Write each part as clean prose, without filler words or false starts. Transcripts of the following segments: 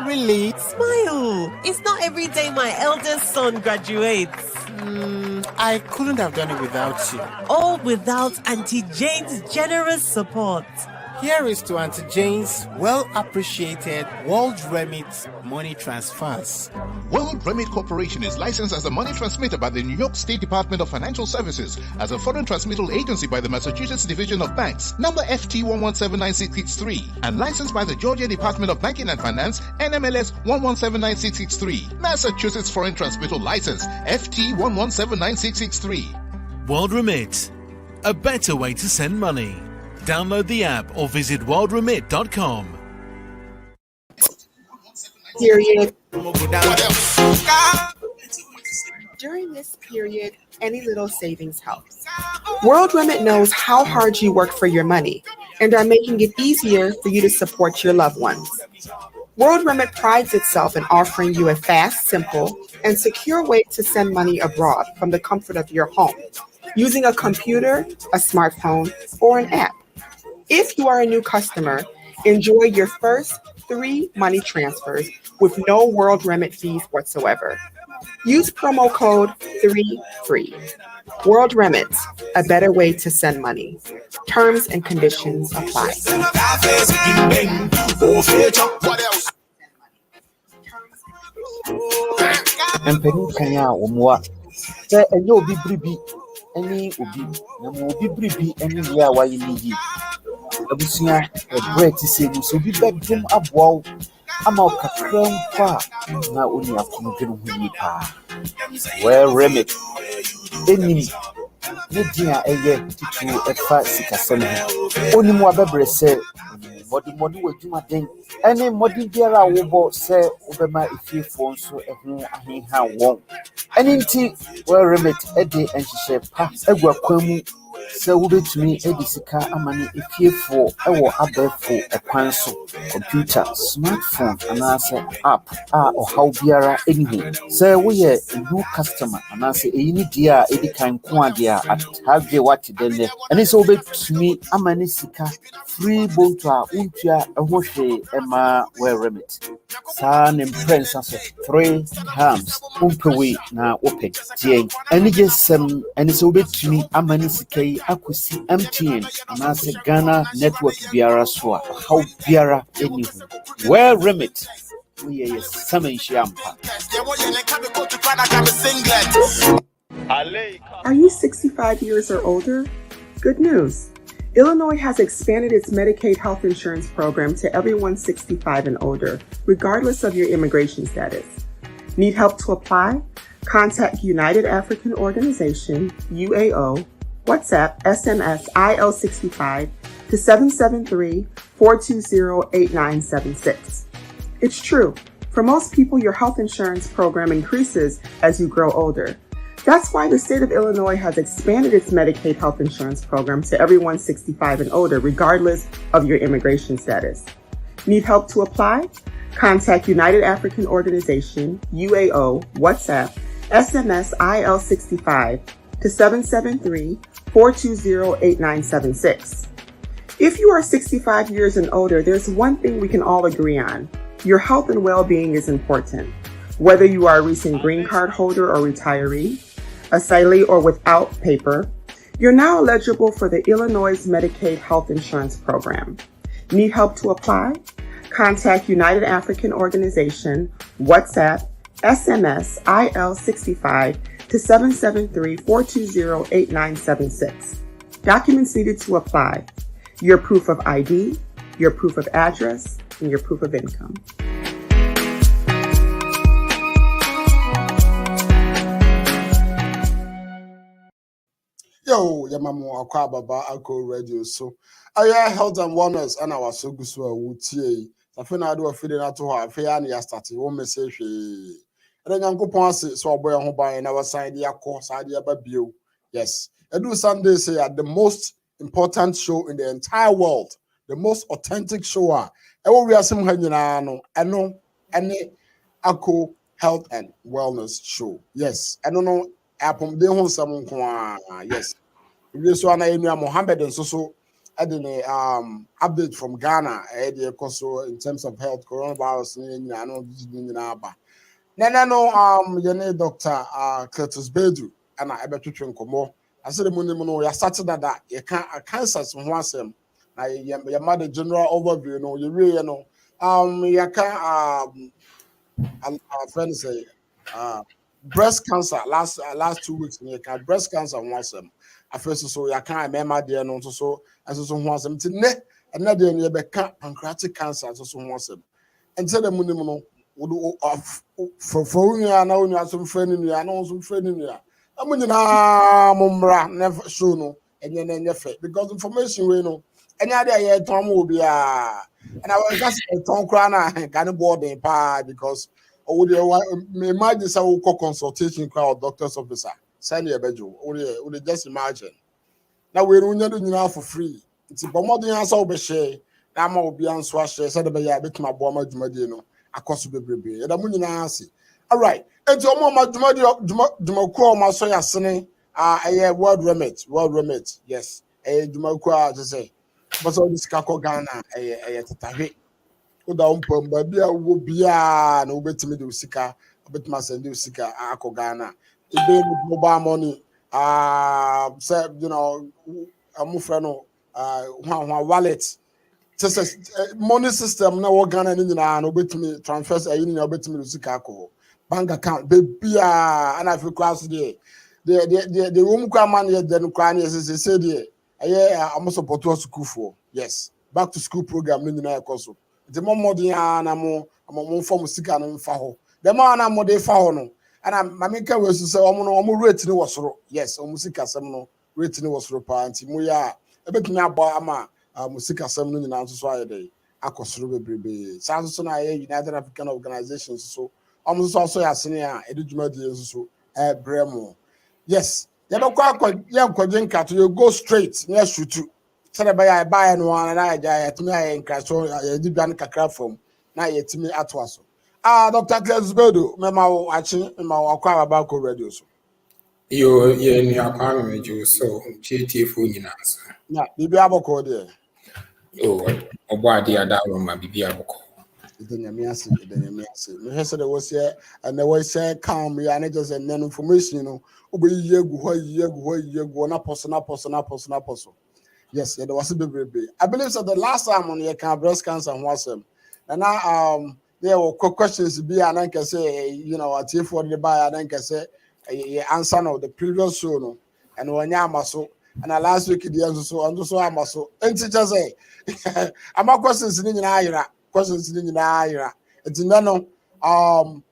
Really? Smile. It's not every day my eldest son graduates. I couldn't have done it without you. All without Auntie Jane's generous support. Here is to Auntie Jane's well-appreciated World Remit money transfers. World Remit Corporation is licensed as a money transmitter by the New York State Department of Financial Services, as a foreign transmittal agency by the Massachusetts Division of Banks, number FT 1179663, and licensed by the Georgia Department of Banking and Finance, NMLS 1179663, Massachusetts Foreign Transmittal License, FT 1179663. World Remit, a better way to send money. Download the app or visit worldremit.com. Period. During this period, any little savings helps. World Remit knows how hard you work for your money and are making it easier for you to support your loved ones. World Remit prides itself in offering you a fast, simple, and secure way to send money abroad from the comfort of your home, using a computer, a smartphone, or an app. If you are a new customer, enjoy your first 3 money transfers with no World Remit fees whatsoever. Use promo code 3FREE. World Remit, a better way to send money. Terms and conditions apply. Abusia bread say so bi bedroom abow ama okakram kwa na oni akonodwene ho yi pa well remit enim ne dia eye titu efa sikasem oni mu abebre se modi wadwuma den ene modi biara wobo se obema efiefo nso ehu ahenha won ene nti well remit ede enhihye pa agwa kwamu se wubetumi edisika amane efiefo ewo abefo ekwan so computer smartphone anase app a ohaw biara enihu se woye new customer anase eyini dia edikan ko ade a atagwe wati denne ene se wubetumi amane sika free bonto a untua ehwohwe ema well remit sa ne prensa so 3 times umpewe na open tie ene jesem ene se wubetumi amane sika akosi MTN anase Ghana network biara so how biara enihu well remit we are summon shampa. Are you 65 years or older? Good news. Illinois has expanded its Medicaid health insurance program to everyone 65 and older, regardless of your immigration status. Need help to apply? Contact United African Organization, UAO, WhatsApp, SMS, IL65 to 773-420-8976. It's true. For most people, your health insurance program increases as you grow older. That's why the state of Illinois has expanded its Medicaid health insurance program to everyone 65 and older, regardless of your immigration status. Need help to apply? Contact United African Organization, UAO, WhatsApp, SMS, IL65 to 773-420-8976. If you are 65 years and older, there's one thing we can all agree on. Your health and well-being is important. Whether you are a recent green card holder or retiree, asylee or without paper, you're now eligible for the Illinois Medicaid Health Insurance Program. Need help to apply? Contact United African Organization, WhatsApp, SMS, IL65 to 773-420-8976. Documents needed to apply: your proof of ID, your proof of address, and your proof of income. Yo, Yamamu Akwa Baba Ako Radio. So, I health and wellness and our so good so wutie. Safina do a feeding out to her, Fiani Astati, one message. And then Uncle Ponce, so boy, who buy in our side, the course idea by you. Yes, I do Sunday say at the most important show in the entire world, the most authentic show. I will be some Hanyanano, I know, and Ako Health and Wellness Show. Yes, I don't know. Apom de hon samon kwa yes we so ana enu Mohammed and so the update from Ghana also in terms of health coronavirus no Dr. Curtis Bedu and I better nkomo I said the money no ya started that you can cancer so ho asem na your mother general overview no you really know you can friend say breast cancer last 2 weeks you can breast cancer ho asem afirst so you can remember there no so ho asem ne and na there you be pancreatic cancer so ho asem and say the money no for you na only some friend in you na some friend in you amunyina mumbra never show no enye na enye fe because information we no enya dey here ton mo obi a and I was ton kra na kan board in pa because o dey imagine say we call consultation kra doctor's officer send you bejo o dey just imagine na we no nyado nyina for free nti bomodin asa wo be share na ma obi anso a share say dey be ya betima bo ma dwumadi no akoso bebrebe yeda mu nyina ase all right enti omo ma dwumaku o ma so ya sene world remit yes dwumaku a to say but so this ka ko Ghana tatawe o da umpam ba bia wo bia na obetimi de usika obetima send de usika akọ Ghana ebe mobile money say you know amufra no wallet money system na wo Ghana ni nyina na obetimi transfers ayi ni na obetimi usika akọ bank account bebia and Africa class there the room kwa man here den kwa na say there am support us school for yes back to school program ni nyina ekoso the more modern na mo form usika no mfa ho the more na mo dey fa ho no ana mameka we so say omo rate ni wosoro yes omo sika sem no rate ni wosoro pa anti mo ya ebetumi abo ama musika sem no nyina so ayede akosoro bebrebe sa so na United African Organizations so so ya sene a edujuma die so bremo yes you go straight near shoot say be ya buy no na ya timi ya nkraso ya dibian kakra from na ya timi ato aso Dr. Curtis Bedu mema wo achi mema wo akwa baba ko radio so yo ye ni akwa meju so chiefo nyina so na bibi aboko there obo ade adawo ma bibi aboko Idanyamiasi. Me hese de was here and there was calm ya na just an information no obe yegu na person. Yes, there was a baby. I believe so the last time on your can breast cancer was and now there were questions be and I can say you know at for the buy and I can say answer no the previous show no and when ya so and last week the answer so and so am so and just say I'm questions in nyina questions in nyina enti no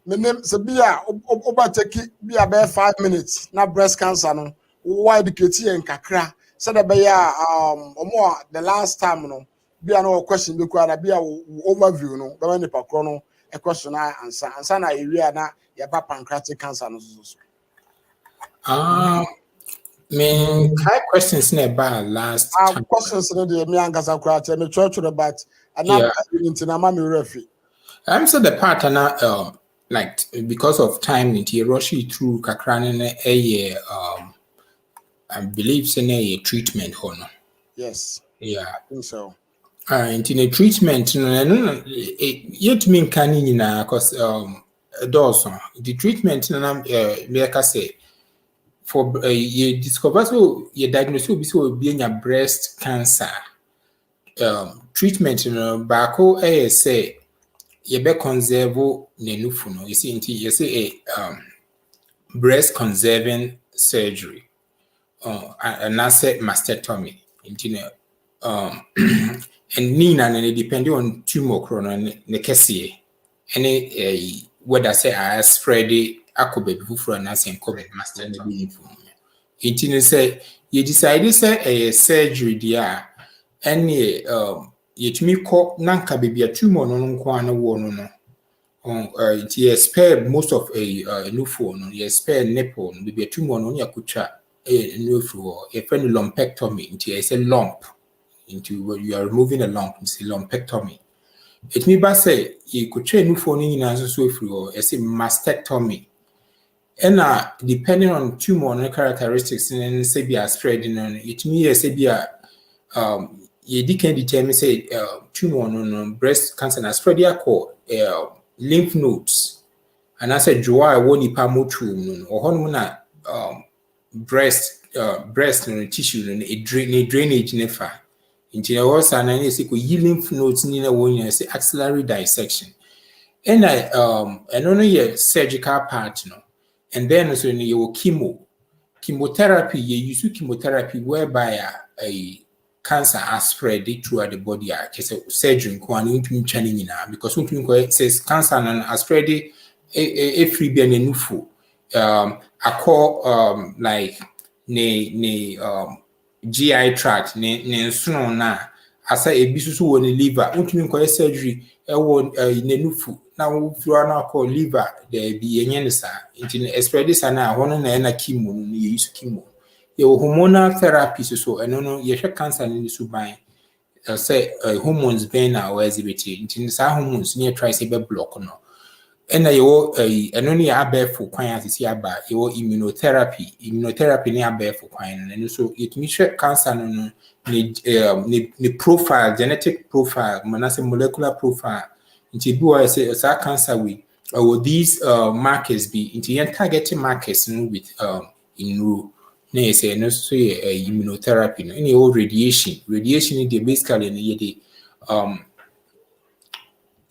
me name se bia oba take bia be 5 minutes na breast cancer no why educate en kakra said the be omo the last time no bia no question be kwa na bia overview no be ni pakro no a question answer na area na ya ba pancreatic cancer no so me high questions na ba last time questions no dey me angasa kwa tell me church about and now into na mama refi I'm so the part na like because of time it rush you through kakrane na I believe say na a treatment hono yes yeah I think so into a treatment no yet mean can nyina cause Dawson the treatment na like I say for you discover so you diagnose will be so be breast cancer treatment bako say you be conserve nenufu no you see you say a breast conserving surgery and that's a mastectomy and nina and depending on tumor chrono ne kese any whether say I spread it akobe before and say COVID mastectomy it say you decide say a surgery there any yetumi ko nanka baby a tumor no nko ana wo no it is spare most of a new phone you spare nipple baby a tumor no yakutwa a new floor a friend lumpectomy into a lump into where you are removing a lump it's a lumpectomy it me ba say you could train new phone in as so floor as a mastectomy and depending on tumor no characteristics and say be a spreading on it me say be a you can determine say tumor no breast cancer na spread called lymph nodes. And I said joa woni pa motu no or na breast no tissue no drainage nefa. Into the also and I say lymph nodes ni na woni say axillary dissection. And I only surgical part no. And then so you chemotherapy, you use chemotherapy whereby a cancer has spread throughout the body. Just surgery because it says cancer has spread a free be and nufu. I call like GI tract ne soon na as a bisusu won liver. Untu surgery nenufu. Now if you are now called liver, there be a yenisa. Into spread this and I want to chemo, you use chemo. Your hormonal therapy so and no you cancer in the subine. Say hormones being now exhibited. Into the hormones near tricycle block no. And and only a bear for quine is here by your immunotherapy near bear for quine. And so it means cancer no the profile, genetic profile, molecular profile. Into do I say cancer with these markers be into targeting markers with in rule. Nay say no so immunotherapy no any old radiation in the basically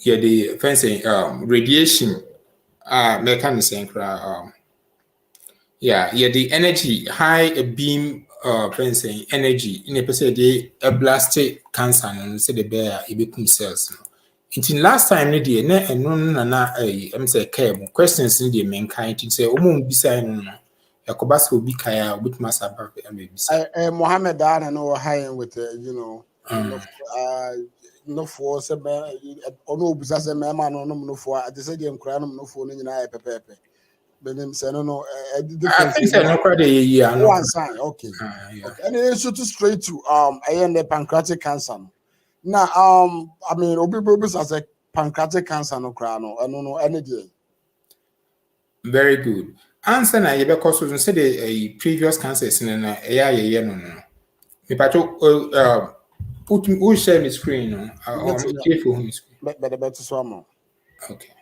the fancy radiation mechanism the energy high beam fancy energy in a person they blasted cancer and say the bear it become cells. Until last time, and no, say questions in the mankind to say, beside no, Yakobas will be kaya with Massa Mohammed Dan and no high with no force or no business a man no for at the same crown no for in a pepe. But them say no I think no credit one sign, okay. And it's too straight to I end the pancreatic cancer. Now, I mean, people as a pancreatic cancer no crown, I don't know any day. Very good. Answer na you because we said a previous cancers in no. Me pato put who share my screen no. Better swam. Okay.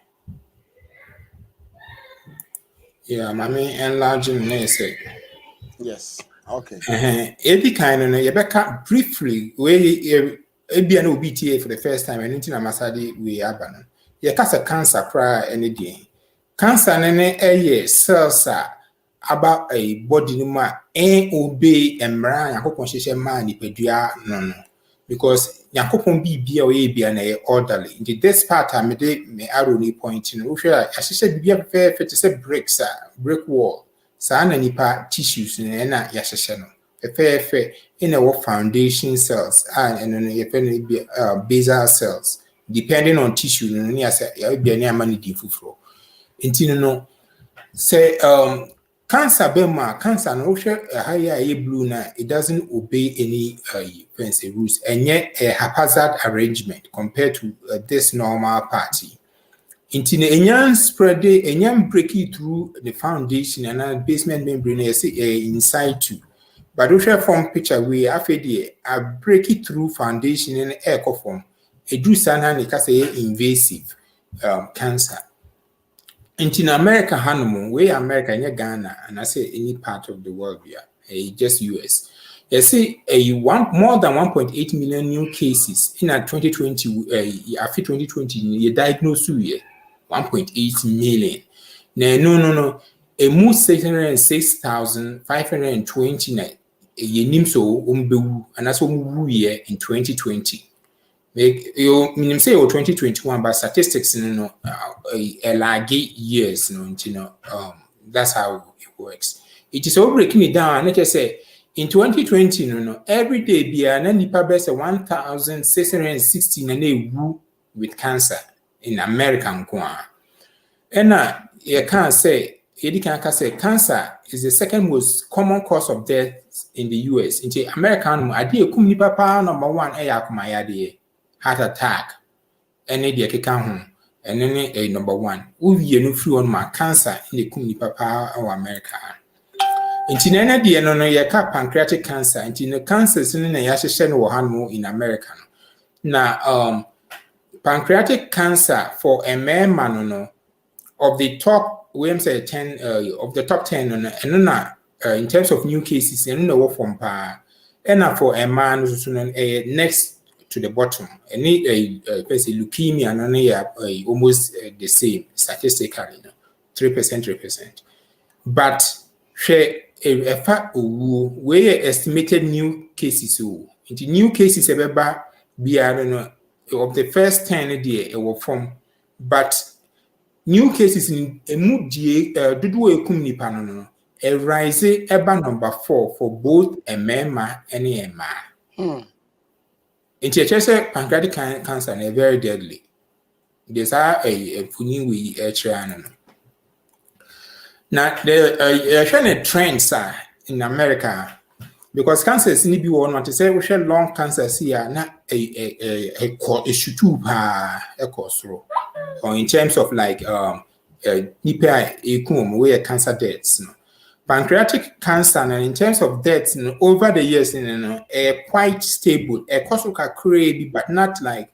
Yeah, mommy enlarging say. Yes. Okay. Every kind of you back briefly where Ebi no BTA for the first time and anything Masadi we abana. Ye cancer cry any day. Cancer nene cells about a body numa obey and ran yakopon man pedua no. Because yakopon be an orderly. In this part I made me arrow ni point in Russia. I said be a fair to say bricks brick wall. Sana nipa tissues na yashashano. Fair in our foundation cells and basal cells, depending on tissue, no say cancer cancer no higher blue na it doesn't obey any fancy rules and yet a haphazard arrangement compared to this normal party. Enyan spread enyan breaking through the foundation and basement membrane inside too. But if you form picture we have a break it through foundation in echo form. A do sana invasive cancer. In America, Hanuman, we America and Ghana, and I say any part of the world just US. You see more than 1.8 million new cases in 2020 after 2020 you diagnosed 1.8 million. No. A more 606,529 yenim so umbewu and that's what we in 2020. Make you mean say 2021 but statistics no lag years that's how it works. It is all breaking it down and just say in 2020 every day be an nipa best 1,616 and they with cancer in American and you can't say cancer is the second most common cause of death in the US. In American, number one, heart attack, and then number one. We no free on my cancer in the Kumni Papa or America. Nti na de no yɛka pancreatic cancer. Nti no cancers no na yɛahyehyɛ no wɔ hanom in America no. Na pancreatic cancer for a man no of the top, we say 10 of the top 10 no, and na in terms of new cases, and no from pa, and for a man so next to the bottom, and leukemia no almost the same statistically, 3%. But a fact we estimated new cases into new cases ever be I don't know of the first 10 day were from, but new cases in a moody dudu ekum nipa no a rise eba number 4 for both a mema and a man. Into a pancreatic cancer and very deadly. There's a funny we now the trends are in America because cancers need be one to say we share long cancers here not a shoot a course or in terms of like nipa where cancer deaths. Pancreatic cancer and in terms of deaths over the years quite stable. A cost crazy but not like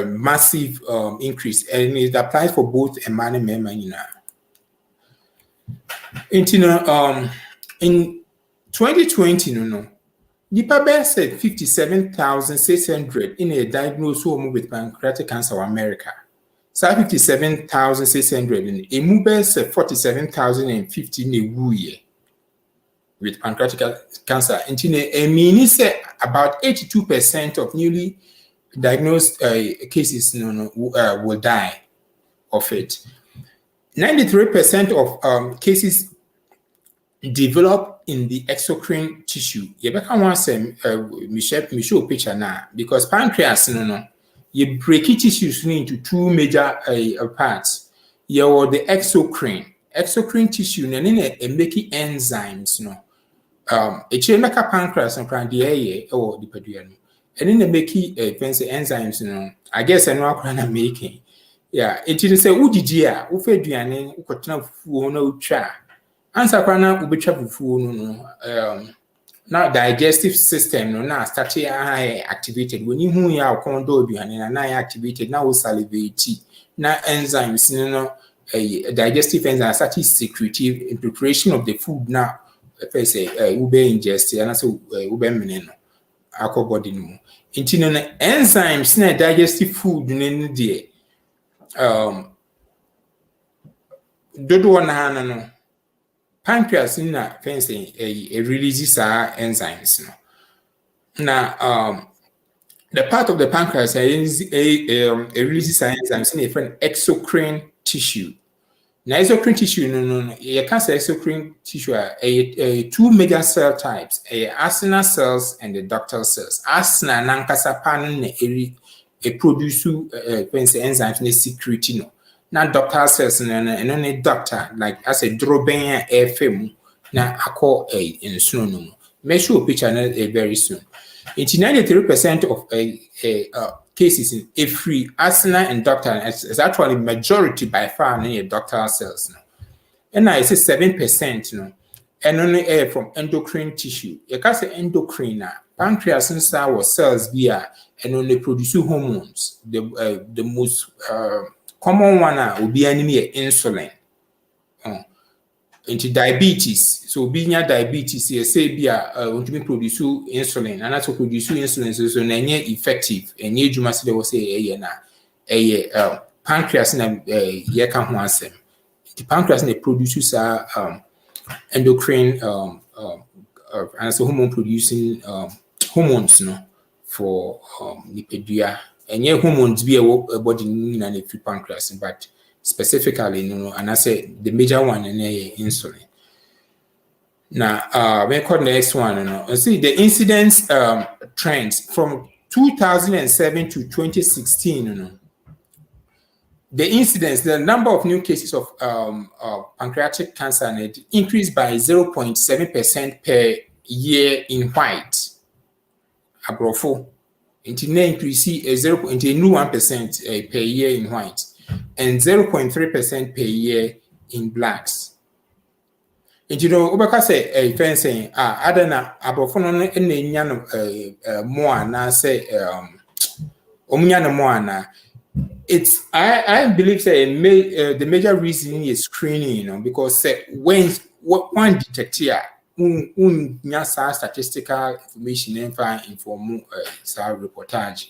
massive increase, and it applies for both a man and women. In 2020, Nipa said 57,600 in a diagnosed woman with pancreatic cancer in America. So 57,600 in a mube said 47,050 in a year with pancreatic cancer. And means about 82% of newly diagnosed cases will die of it. 93% of cases develop in the exocrine tissue. You better want to me show picture now because pancreas you break tissues into two major parts. You have the exocrine tissue and then make enzymes it make a pancreas and the or the peduano and then they make fancy enzymes I guess I know what I'm making. Yeah, it is a woody dear, who fed you and who could not no cha. Answer crana will be travel for now digestive system no now start activated when you are condo and I activated now salivate now enzymes a digestive enzyme start secretive in preparation of the food now if I say ube ingest and also ube menino alcohol body no intino enzymes na digestive food no there dodo no pancreas na fancy a releases enzymes now the part of the pancreas is a releases enzymes in a different exocrine tissue. Now exocrine tissue you can say exocrine tissue a two major cell types, a acinar cells and the ductal cells. Acinar nankasa pan a produce fancy enzymes ne secretino. Now ductal cells and a ductor like as a droben FM now I call a in snow. Make sure picture very soon. 93% of cases in a free acinar and ductal is actually majority by far in ductal cells. And I say 7% and only from endocrine tissue. You can say endocrine pancreas and cells via and only produce hormones. The most common one will be insulin. Into diabetes, so being diabetes, you say be want to produce insulin, and that's what produce insulin so effective. And you must say pancreas na can answer. The pancreas na produces endocrine and so hormone producing hormones for lipidua. And hormones be a body in a pancreas, but specifically, and I say the major one in insulin. Now, we call the next one. See the incidence trends from 2007 to 2016. The incidence, the number of new cases of pancreatic cancer increased by 0.7% per year in white. Abrofo, into increase 1% per year in white. And 0.3% per year in blacks. you know, Obaka say a fencing, I don't know, Abofono and Yan Moana say, Omunyana Moana. It's I believe say the major reason is screening, you know, because when one detector nyasa statistical information and find inform reportage.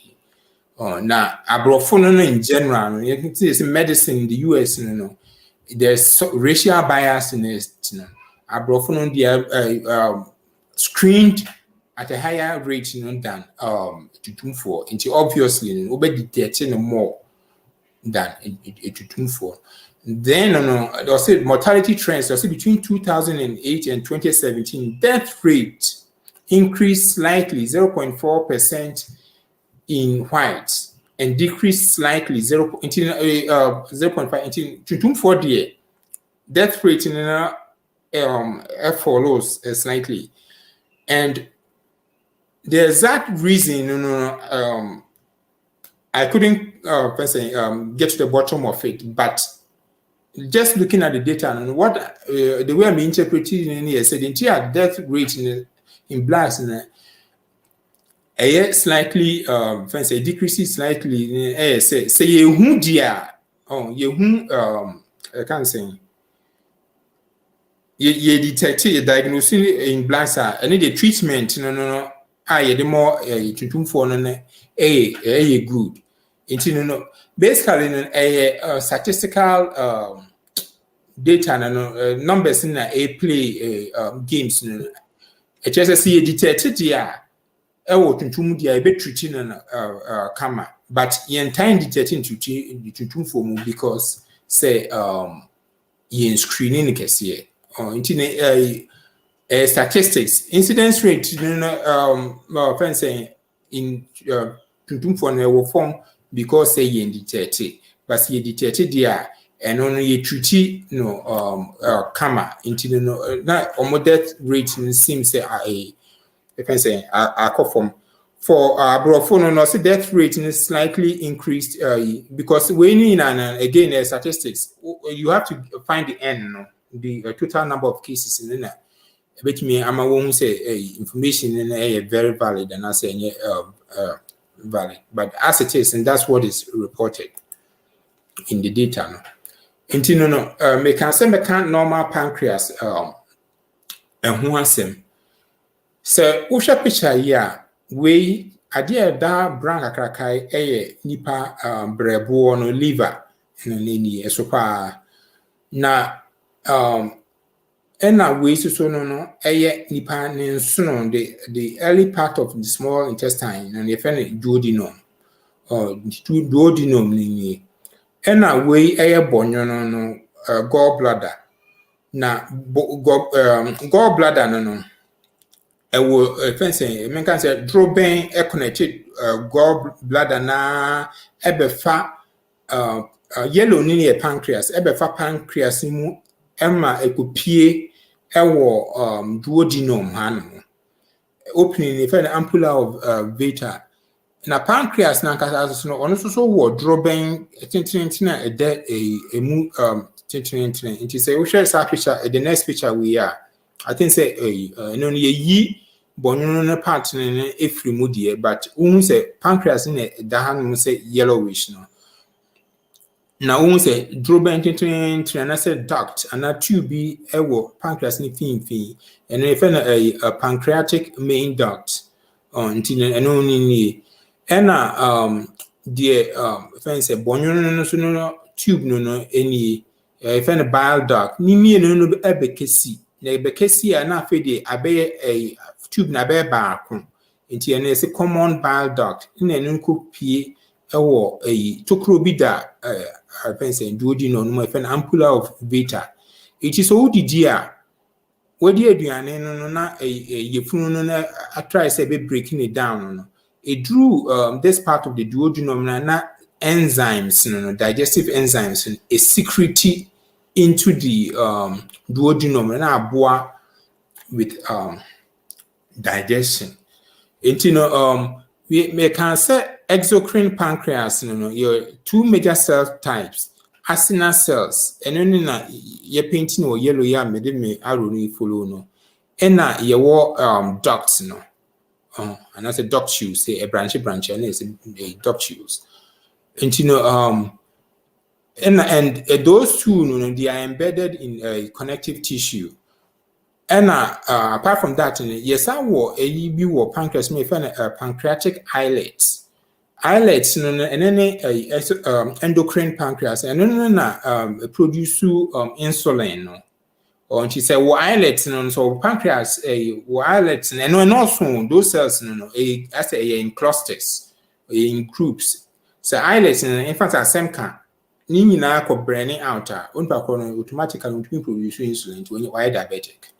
Now abrofono in general, you can see it's medicine in the US, you know, there's racial bias in it, you know. Abrofono they are screened at a higher rate, you know, than to do for. Into obviously, you know, detecting more than it for. Then there was mortality trends. There was between 2008 and 2017, death rate increased slightly 0.4% in whites and decreased slightly 0.5 until 2024. Death rate follows slightly, and the exact reason I couldn't get to the bottom of it, but just looking at the data and what the way I'm interpreting it here said the entire death rate in blacks slightly decreases slightly. Say you dear I can't say you detect diagnosing in blacks and the treatment the more for good. Basically, statistical data and numbers in a play games. It just see detected here. Kama, but yen time detecting to form because say yen screening case statistics incidence rate saying in for form because say yen detected, but ye detected there and only ye treaty kama into no death rate seems say I call from for Brofono, no, death rate is slightly increased because when in again statistics, you have to find the end, the total number of cases in there. But me, I'm won't say information in very valid and I say valid, but as it is, and that's what is reported in the data. No, me can say me can't normal pancreas and who has him. So, Usha picture here, we idea da brown kakrakai nipa brebo no liver nini esopa na ena we so no nipa nsuno the early part of the small intestine and the duodenum duodenum nini ena we bonyo no gallbladder na gallbladder no fencing, I can say, drawing a connected gallbladder na ebefa yellow nini pancreas, ebefa pancreas mu emma ekupie ewo duodenum hanu opening if an ampulla of beta. Na pancreas na kasa no ono so wo drawing tintintina a mu tintintina. It is a share picture the next picture we are. I think say no ye bonyono part na efri mu die but say pancreas na da han say yellowish no na say drobent na say duct and a tube ewo pancreas ni fin and if a pancreatic main duct until no ni ena the say bonyono no so no tube no any if a bile duct ni no ebekesi na ebekesi na afede abe a tube na be baako nti ene se common bile duct na enu kopie ewo tokro bi da duodenum no efe ampulla of beta it is so didi a wodi aduane no na yefunu no na try say be breaking it down no it drew this part of the duodenum na enzymes no digestive enzymes a secrete into the duodenum na aboa with digestion. We can say exocrine pancreas, your two major cell types. acinar cells eno ni na ye painting or yellow ya me de me arrow ni follow no ena ye wo ducts no and as a ductule say a branch and is a ductules and those two no they are embedded in connective tissue. And apart from that, yes, I wore a pancreas, may find pancreatic islets. Islets, and then endocrine pancreas, and then produce insulin. Or she said, well, islets, so pancreas, islets, and also those cells, as in clusters, in groups. So islets, in fact, are same kind. Nini na ko burning out, automatically produce insulin when you are diabetic.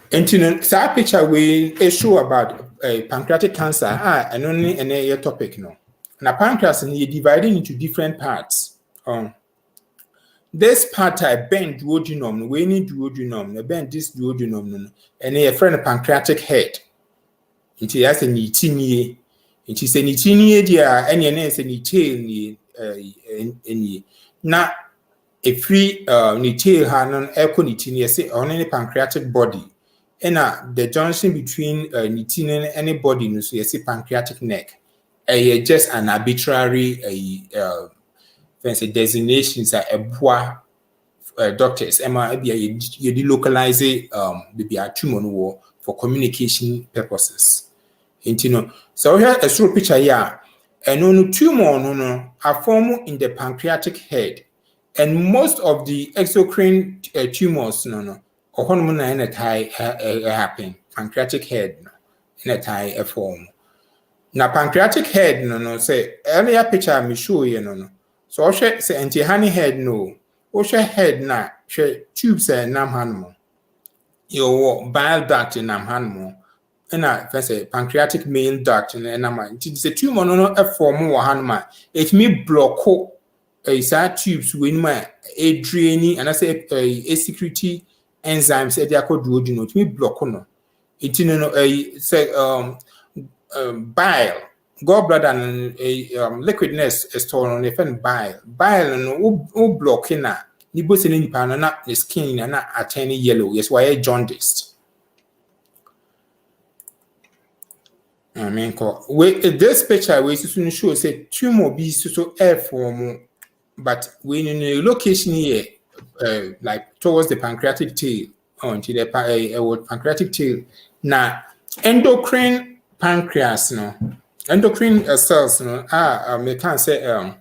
And that picture we show about pancreatic cancer, and only a topic no. Now pancreas is divided into different parts. This part I bend duodenum, we need duodenum, bend this duodenum, and a friend pancreatic head. It has a nitinie. It is a nitinie dia, and a nitinie any. Now a free nitinie hanon echo nitinie say on any pancreatic body. And the junction between nitine and anybody no so you see pancreatic neck. Just an arbitrary fancy designations are doctors. You delocalize the tumor for communication purposes. So here a short picture here. And no tumor no are formed in the pancreatic head, and most of the exocrine tumors no. Hormone in a tie happen pancreatic head in a tie form. Now pancreatic head no say earlier picture me show you no. So say anti honey head no. Head na tubes nam hanmo. Your bile duct in nam hanmo. And I say pancreatic male duct in nam. It is a tumor no form or hanma. It may block a tubes when my a draining and I say a security enzymes they are called duodenum to me block no it say bile gallbladder and liquidness is stored on the bile no blocking na ni bo se ni pa na the skin na attain yellow yes why jaundiced. I mean this picture we soon show say tumor be so air form but when in a location here like towards the pancreatic tail onto the pancreatic tail. Now endocrine pancreas no endocrine cells no we can say a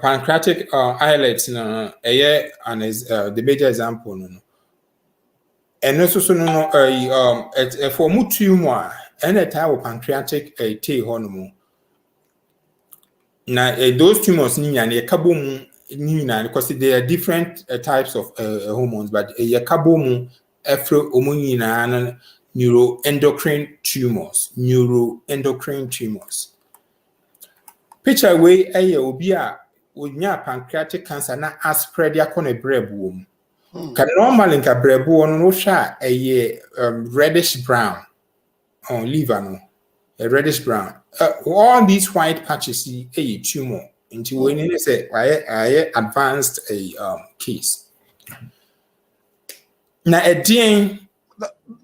pancreatic islets no and is the major example no and also no a form tumor and a type of pancreatic tail hormone. Now those tumors ni kabum because there are different types of hormones, but yakabomu afro omunina neuroendocrine tumors. Picture way obia wonya pancreatic cancer na spread yakon brebu can normally nka brebu no sha reddish brown on liver no a reddish brown all these white patches a tumor into when it say I advanced a case. Now a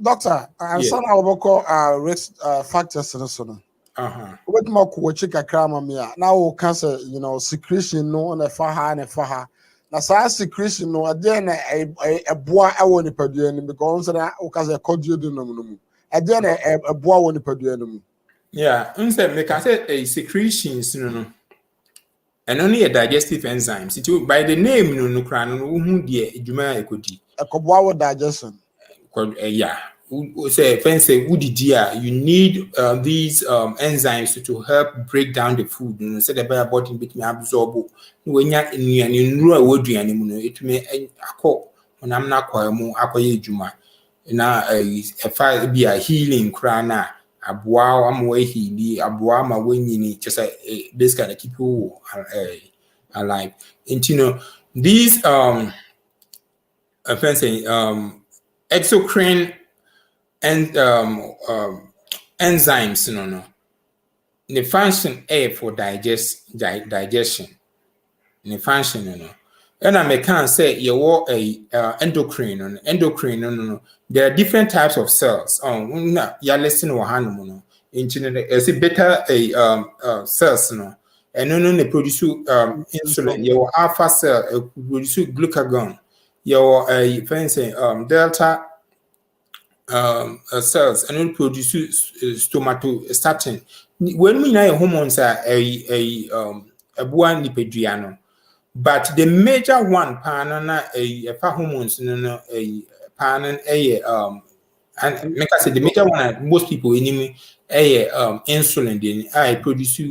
Doctor, I'm son of call risk factors and so on. What more could a crama me now cancer, secretion no on a faha and a faha. Now, so secretion no again a boy I want to put because I called you the nominum. Again a boy want to put you. Yeah, instead, make I say a secretions no. And only a digestive enzymes. It will by the name no crown who dear Juma equity. A cobwa digestion. Yeah. Say fancy woody dear, you need these enzymes to help break down the food. You know, say the better body bit me absorb. When you're in rural wood, it may a call when I'm not quite more aqua Juma. Now a fire be a healing crana. Aboa amwe hidi aboa ma wenyini just this kind of keep you alive. And these exocrine and enzymes the function for digestion. The function, and I can say you a endocrine. There are different types of cells. You're listening to one it's a beta cells, and they produce insulin. Your alpha cell produce glucagon. Your delta cells and then produce stomatostatin. When we know hormones are a buan lipidriano, but the major one panana a hormones a panan and make I say the major one most people anyway insulin then I produce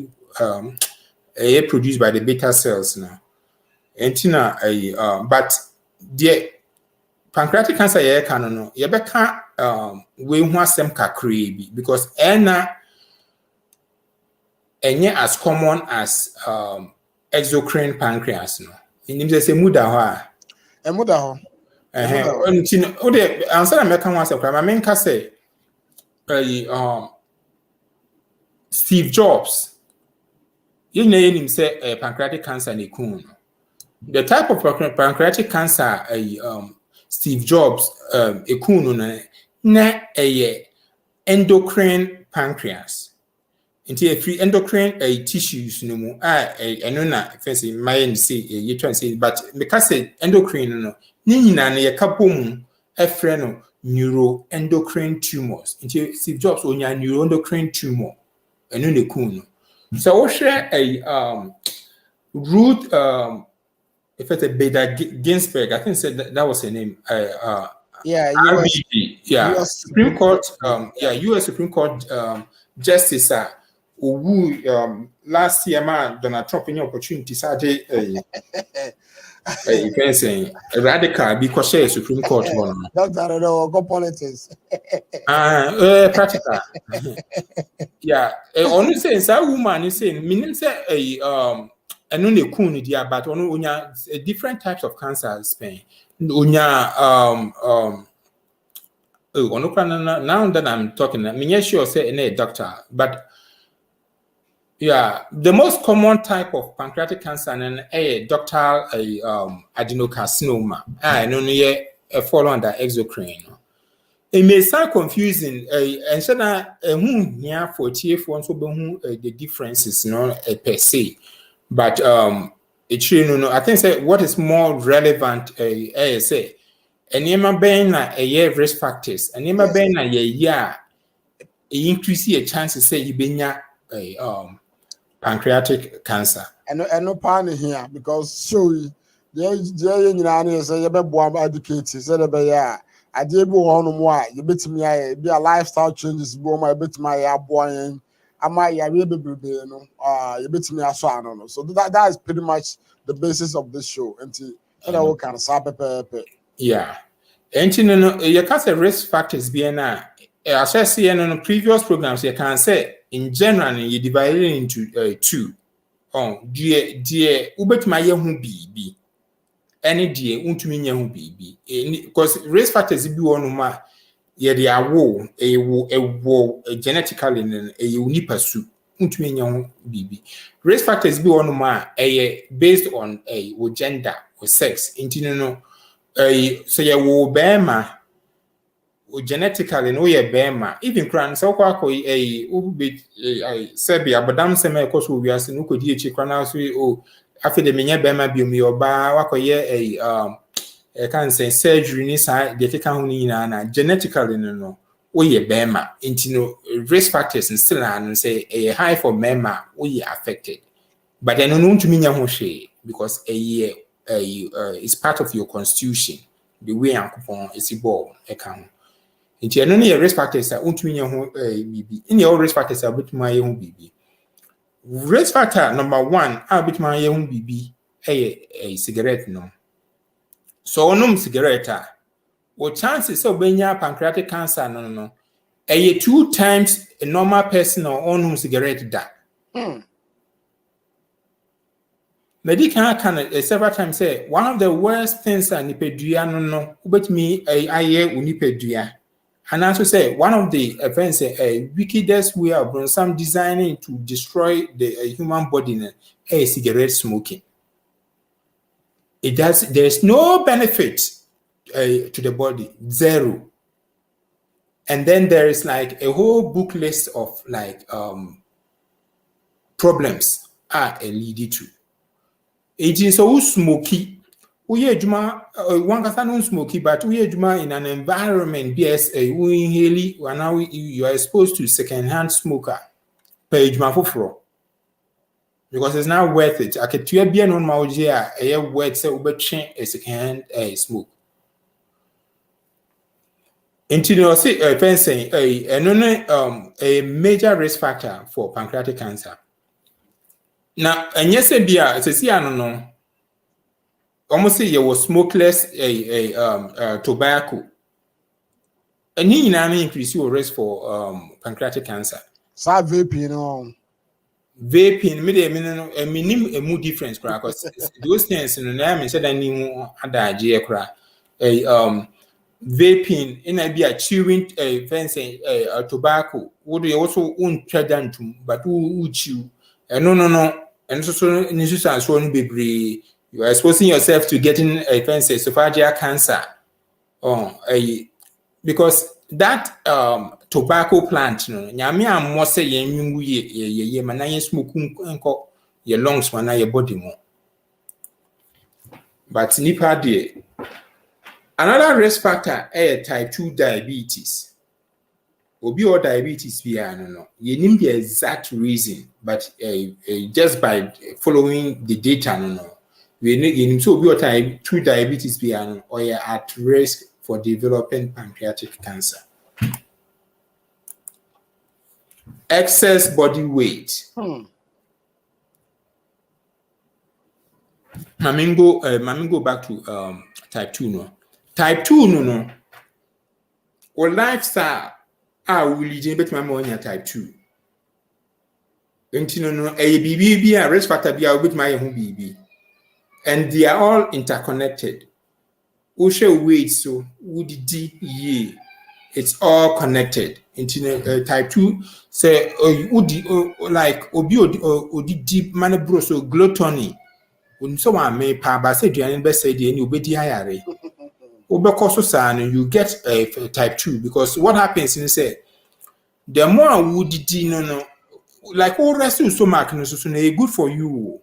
produced by the beta cells now. And but the pancreatic cancer no you beka we hu asem kakra bi because enye as common as exocrine pancreas no inim say muda ho a muda ho ntino o de answer na meka hu asem kra ma menka say Steve Jobs you know him say pancreatic cancer na kun the type of pancreatic cancer Steve Jobs ekunu na endocrine pancreas into a free endocrine tissues no mu eno na fancy my say you try say but because endocrine no ni nyina na ye kapom efre no neuroendocrine tumors into Steve Jobs onya neuroendocrine tumor eno ne kunu so wo hwe root if it's a Beta Ginsburg, I think said that was her name. RBG, US Supreme Court, US Supreme Court Justice. Who last year, man, Donald Trump in your opportunity, Saturday, saying radical because she Supreme Court one. Doctor, go politics. Practical. Yeah, only saying that woman is saying, meaning say and only kun dia but onya different types of cancers pain onya now that I'm talking me sure say a doctor but yeah the most common type of pancreatic cancer and ductal adenocarcinoma and only a fall under exocrine. It may sound confusing and so that here for TF1 so the differences per se. But it's I think say what is more relevant say enema ben na risk factors enema ben na increase your chances say you benya pancreatic cancer and no pan here because so you know say you be born educated say the be I did go on more you bet me be a lifestyle changes bo my bet my boy you bet me so that is pretty much the basis of this show until we can yeah and you can say risk factors be na as I see in previous programs you can say in general you divide it into two dear ubet my hu bibi any dear untumi nya hu bibi because risk factors be one ma they are genetically nipa su untumi nya hu bibi risk factors be one ma based on gender or sex intino so you wo bema genetically no ye bema even kran so kwa ko ubi sebi abadam sema ko so wi ase no ko di echi kran so afi de menya bema bi omi oba wakoye I can say surgery ni sa de keka ho ni na genetically no ye bema intino risk factors still and say high for bema we affected but then no ntumi nya ho hwe because it's part of your constitution the way ankopon is born e kan nti eno ne risk factors untumi nya ho bibi in your risk factors abetuma ye ho bibi risk factor number 1 abetuma ye ho bibi cigarette no so onum cigarette what chances of benya pancreatic cancer no 2 times a normal person or onum cigarette da medical can several times say one of the worst things that nipedua no ubetumi aye unipedua And also say one of the events wickedest way of some designing to destroy the human body is cigarette smoking. There's no benefit to the body, zero. And then there is like a whole book list of like problems lead to. It is so smoky. One can smoky, but we in an environment BS now you are exposed to second-hand smoker page for because it's not worth it. I could be on my worth a second-hand smoke. Fencing a major risk factor for pancreatic cancer. Now, and yes, it's a see, I don't know. Almost say you was smokeless tobacco. And he increase your risk for pancreatic cancer. Sa vaping on. Vaping, a minimum difference, because those things in the name said I need vaping in a be a chewing fencing tobacco. Would you also own tread to, but who chew? No. And so you are exposing yourself to getting a esophageal cancer. Because that tobacco plant, nyame am say ye manaye smoke your lungs mana your body more. But nipa de another risk factor is type 2 diabetes. Obi or diabetes no. You need the exact reason, but just by following the data no. We need so be type 2 diabetes or you're at risk for developing pancreatic cancer. Excess body weight. Go back to type 2 no. Type 2 no. Or lifestyle will lead bet my money type 2. No a BB a risk factor be with my BB. And they are all interconnected. Osha weight so would D ye. It's all connected. Into type 2 say like obi deep man bro so gluttony. When someone may pa say the best say the obedi higher. You get a type 2 because what happens in say the more would no like all rest of stomach no so good for you.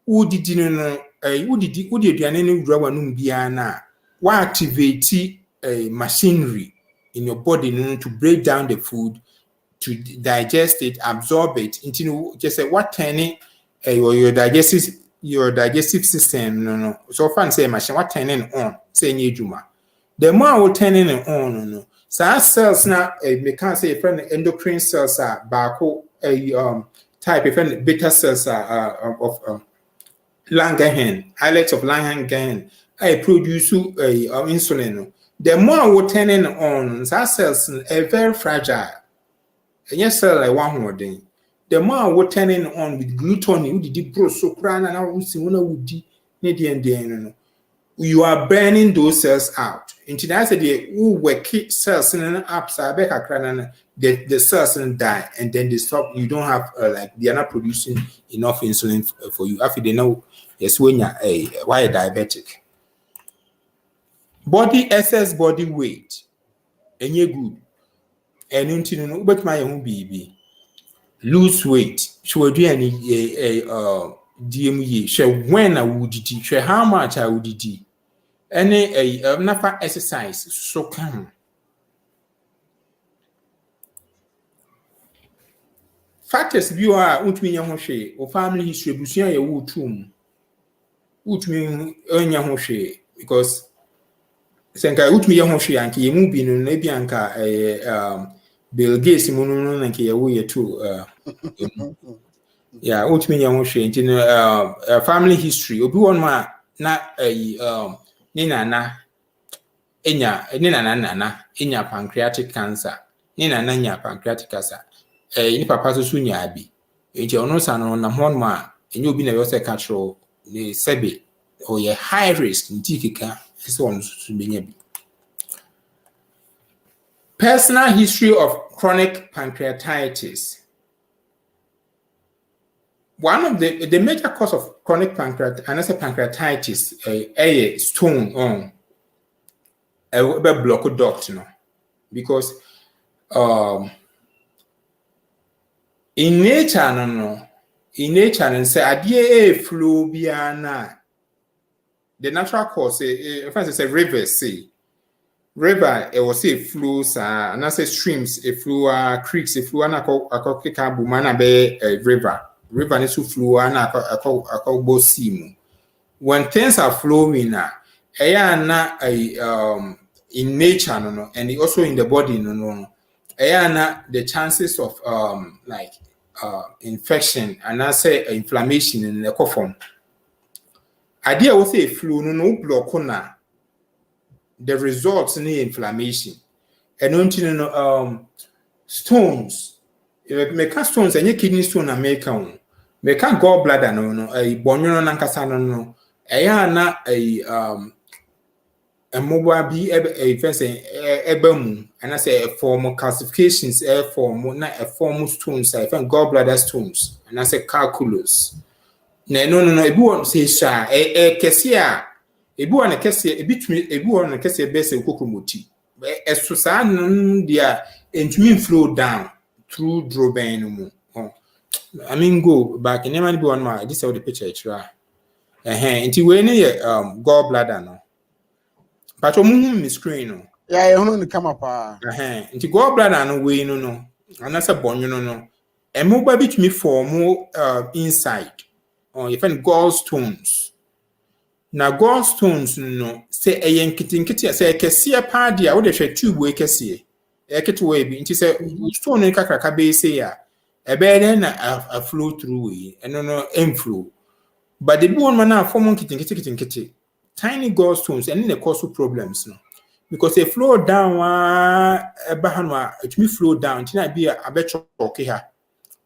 Would no activate machinery in your body to break down the food, to digest it, absorb it into just say what turning your digestive system so far say machine what turning on say juma. The more we turning on so cells now we can say friend endocrine cells are back type of beta cells are of Langerhans, islets of Langerhans, I produce insulin. The more we turning on, that cells are very fragile. And yes, cell like one more thing. The more we turning on with gluttony, we did prosoprana, and I will see one you are burning those cells out. Into that, who were keep cells in an upside back, the cells die, and then they stop. You don't have they are not producing enough insulin for you. After they know. Yes, when you're why diabetic. Excess body weight. And you're good. And until but my own baby. Lose weight. Should do any DME. Share when I would eat. Share how much I would eat. Any nafa exercise. So come. Factors you are utmi yahoshe or family history busia ya wutum. Which mean because Senka which me young shanky, you move in maybe anka Bill Gates moon and kia too. Yeah, which mean young shank in family history. Obi one ma not a nina inya pancreatic cancer. Nina nanya pancreatic cancer. In papa sunya be. It's your no son on a one ma, and you'll be a catch-all. The sebi or a high risk in Tikika is one to be. Personal history of chronic pancreatitis. One of the major cause of chronic pancreatitis a stone on a block duct, because in nature and say a flow biana the natural cause for instance a river river it was say flows and I say streams a flow creeks a flow na akọ keka bumana be river needs to flow and akọ bo sea. When things are flowing in nature and also in the body the chances of infection and I say inflammation in the form. Idea was a flu no block na the results in inflammation. And stones. Make stones and your kidney stone and make gallbladder a bonyo nankasa a mobile be a fencing ebemu and I say a form of calcifications a form of stones I find gallbladder stones and I say calculus. No ebi won say sha kese a ebi won kese ebi won kese be say kokromoti so sa no dia entumi flow down through droben no mu. I mean go back in man be one ma this is the picture extra nti we ne gallbladder no but omuhu mi screen no yeah you come up nti gallbladder no we no anasa bonyo no emoba bitumi form inside you find gallstones. Now gallstones no say a yankitin say a cassia party, I would have tube way cassia. A kit way be into say stone and kakaka bay say a bed and a flow through way and no inflow. But the bone man are forming kitty. Tiny gallstones and then they cause problems no. Because they flow down a bahanwa, it will flow down, tina be a bet okay here.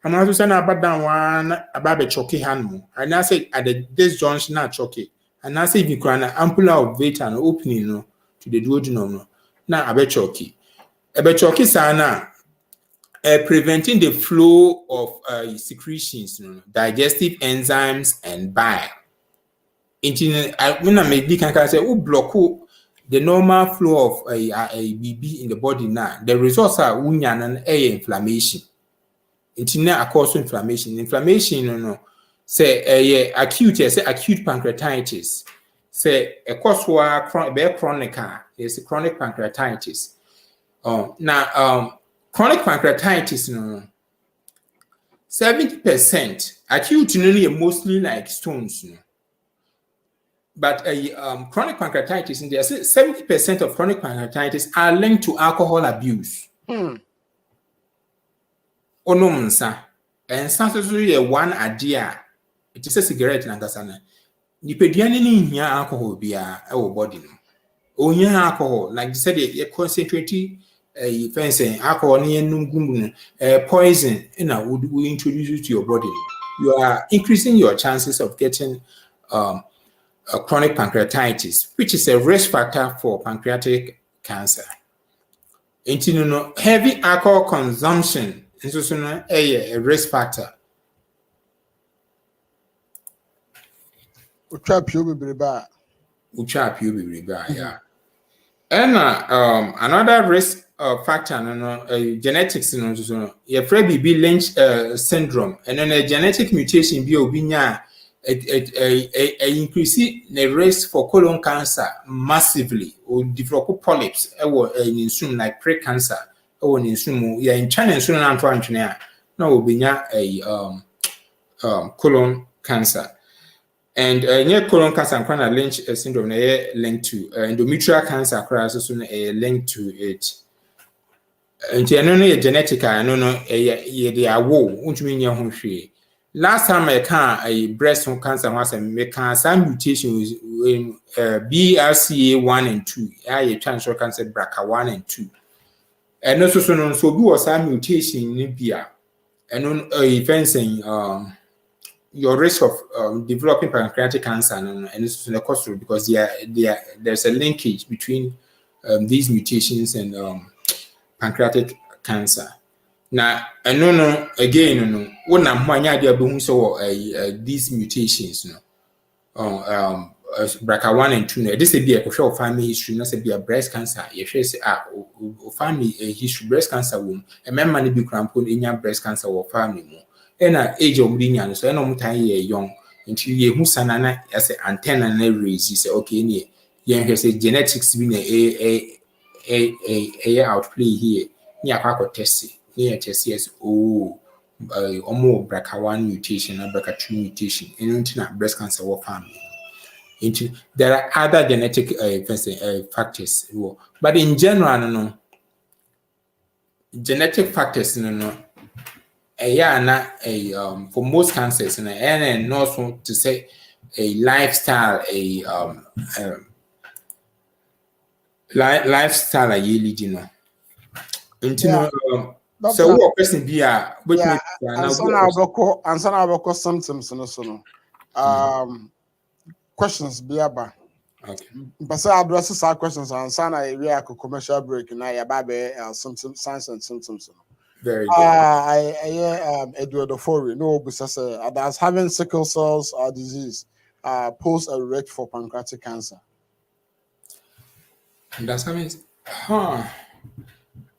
I'm also saying about that one about a choky hand. And I say at this junction, not choky. And I say if you can ampulla of vein and opening to the duodenum. Now a bit choky. A bit choky sana preventing the flow of secretions, digestive enzymes and bile. When I make the can say block the normal flow of a BB in the body now. The results are unyan and inflammation. Internet cause inflammation. Inflammation, say acute pancreatitis. Say a cause chronic is chronic pancreatitis. Now chronic pancreatitis 70% acute mostly like stones. But chronic pancreatitis in there 70% of chronic pancreatitis are linked to alcohol abuse. Onomsa and sansusu one idea. It is a cigarette nangasana. Nipeduane ni hia alcohol bia e wo body no. O hia alcohol like you said you concentrate fencing alcohol ni enum gum poison na we introduce it to your body. You are increasing your chances of getting chronic pancreatitis, which is a risk factor for pancreatic cancer. Heavy alcohol consumption is a risk factor. Yeah. And another risk factor, genetics, your Fred Lynch syndrome, and then a genetic mutation be obinya increase the risk for colon cancer massively or develop polyps in soon like pre-cancer or in soon in China soon and no obinya a colon cancer. And near colon cancer and chronic Lynch syndrome linked to endometrial cancer crisis linked to it. And a genetic I don't know they are won't mean your last time I can a breast cancer was a some mutations in BRCA1 and 2, a cancer cancer BRCA 1 and 2. And also so do some mutation in BIA and on fencing your risk of developing pancreatic cancer and this is the cost because there's a linkage between these mutations and pancreatic cancer. Now, I no again no when I'm anya dia be hu so these mutations no. BRCA1 and 2 no this be a show family history no say be a breast cancer. You say family history breast cancer womb. A member be crampon in breast cancer or family mo. And age of nya so no mutan ye young until ye hu sanana as a antenna na raise say okay ni ye say genetics be a outplay here. Ni akwa test ni test yes BRCA1 mutation or BRCA2 mutation in breast cancer or family. There are other genetic factors, but in general, no, genetic factors, no, for most cancers, and also to say a lifestyle, lifestyle, you know. So what person be a answer our symptoms no questions be about. Okay. But I address our questions and sana we are commercial break now ya babe symptoms signs and symptoms. Very good. I Eduardo Fori no because that's having sickle cells disease pose a risk for pancreatic cancer. That's having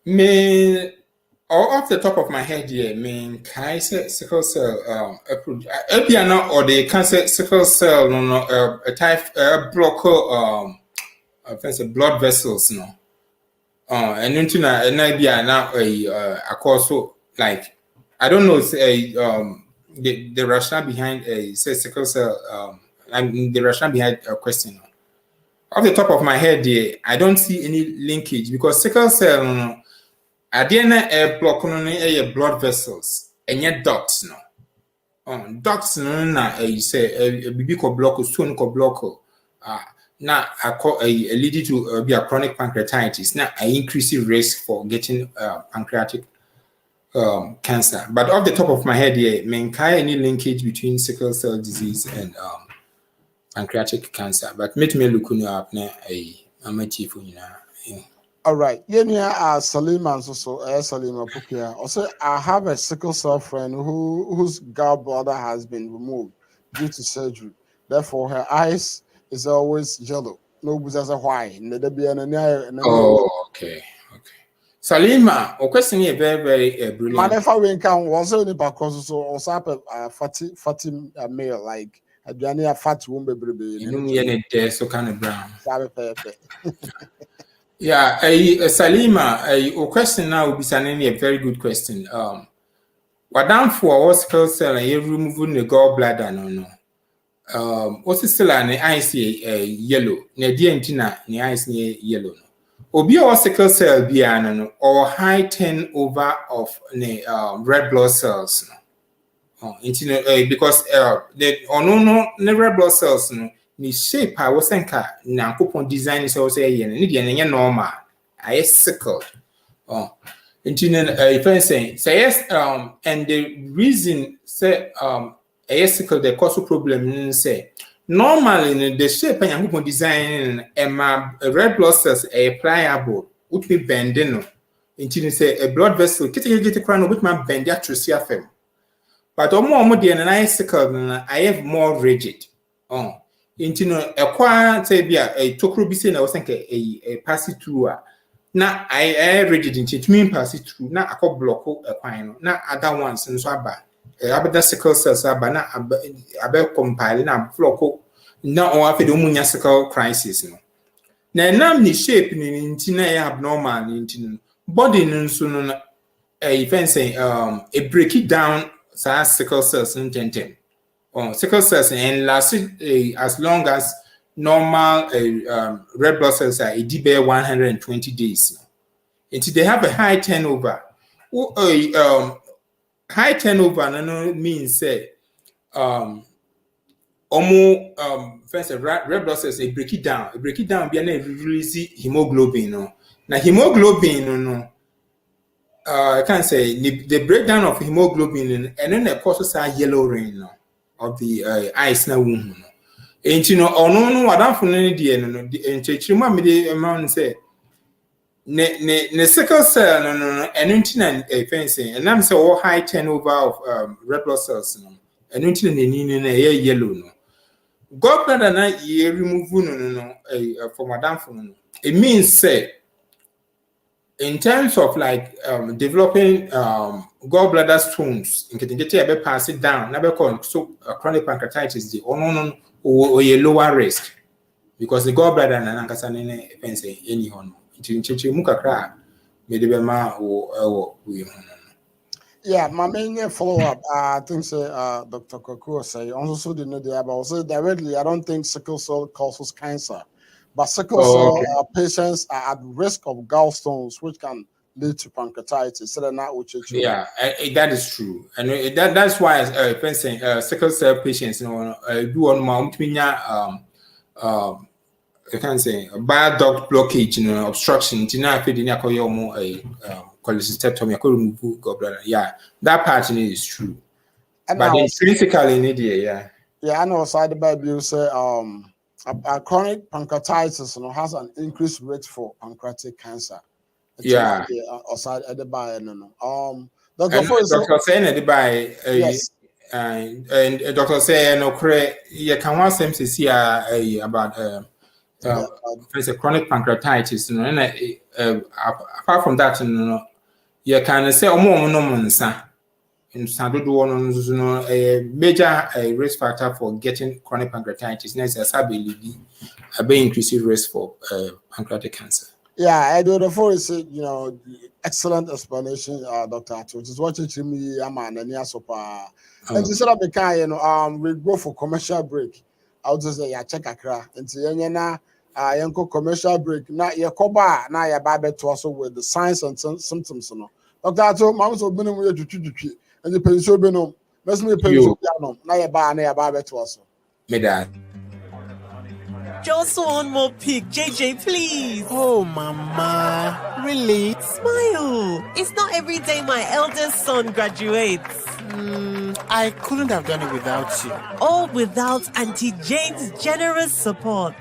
me off the top of my head here, can I say sickle cell epiana or the cancer sickle cell no a type block blood vessels no and into now a cause so like I don't know the rationale behind say sickle cell the rationale behind a question. Off the top of my head here, I don't see any linkage because sickle cell Adiana block no blood vessels and yet ducts no. Ducts no na you say a bibi ko block stone ko block na leading to be a chronic pancreatitis na I increase risk for getting pancreatic cancer. But off the top of my head here, any linkage between sickle cell disease and pancreatic cancer. But me look up na I'm a chief All right. Salima and so Salima Pukia. Also, I have a sickle cell friend whose gallbladder has been removed due to surgery. Therefore, her eyes is always yellow. No, because why? Oh, okay. Salima, o question here very brilliant. Man, if I win count, was only because also fatty male like a fat woman baby. You so kind of brown. Yeah, Salima, a question now will be a very good question. What down for our sickle cell and you removing the gallbladder no. What's still an eyes yellow, ne dientina, ne eyes near yellow. Obi or sickle cell be or high turnover of red blood cells no. Because the red blood cells no. Ni shape I was saying na coupon design is also a normal. I sickle. If I say yes, and the reason say a sickle the cause problem say normally the shape and coupon design red blood cells a pliable would be bending into say a blood vessel get a crown with my bend that to see a film. But more than an sickle I have more rigid. A qua say be a tokro be saying I was thinking a pass it through na I rigid into mean pass it through na a block a quine na other ones and so about sickle cells na about compiling a flock na or after the munya sickle crisis no na ni shape ni intina abnormal ni body no so no a fencing a break it down sickle cells in 10. Sickle cells and last as long as normal red blood cells are a DB 120 days. Until they have a high turnover. High turnover no means say first red blood cells they break it down. Be release hemoglobin no. Now hemoglobin no. I can't say the breakdown of hemoglobin and then the causes are yellow rain no. Of the ice na womb no enti no ono no wadan fo no die no enti chirima me de amount say ne sickle cell no eno ntina fencing and am say all high turnover of red blood cells no eno ntina ne na yellow no gallbladder na ye remove no for madam for no it means say in terms of like developing gallbladder stones in getting a pass it down na be called so chronic pancreatitis the no or lower risk because the gallbladder na nankasa ne fencing any hono nchi mu kakra me de be ma wo we Yeah, my main follow up. I think Dr. Koku say also didn't know the about also directly. I don't think sickle cell causes cancer, but sickle cell patients are at risk of gallstones, which can lead to pancreatitis. So they're not yeah, that is true, and that's why fencing sickle cell patients do on I can say bile duct blockage, obstruction. Tina feeding a cholecystectomy. I could remove gallbladder. Yeah, that part is true. And but intrinsically in India, yeah, I know. Side by you say a chronic pancreatitis has an increased risk for pancreatic cancer. Yeah. Outside at the buy Doctor saying at the buy yes. And doctor say no correct. You can want some to see about it's a chronic pancreatitis, and apart from that, you can say more no in Sandodo, a major risk factor for getting chronic pancreatitis. Next, as I believe, a very increased risk for pancreatic cancer. Yeah, I do the first, excellent explanation, Dr. Atu, which is watching to me, I'm an Eniasopa. And instead of the kind, we go for commercial break. I'll just say, yeah, check a crack. And Tiana, Yanko commercial break. Now, your coba, now your baby to also with the signs and symptoms. Dr. Atu, Mam's of Benum and the pencil benum. Let's me pencil piano. Now your bar, now your baby to also. Just one more pic, JJ, please. Oh, Mama. Really? Smile. It's not every day my eldest son graduates. I couldn't have done it without you. All without Auntie Jane's generous support.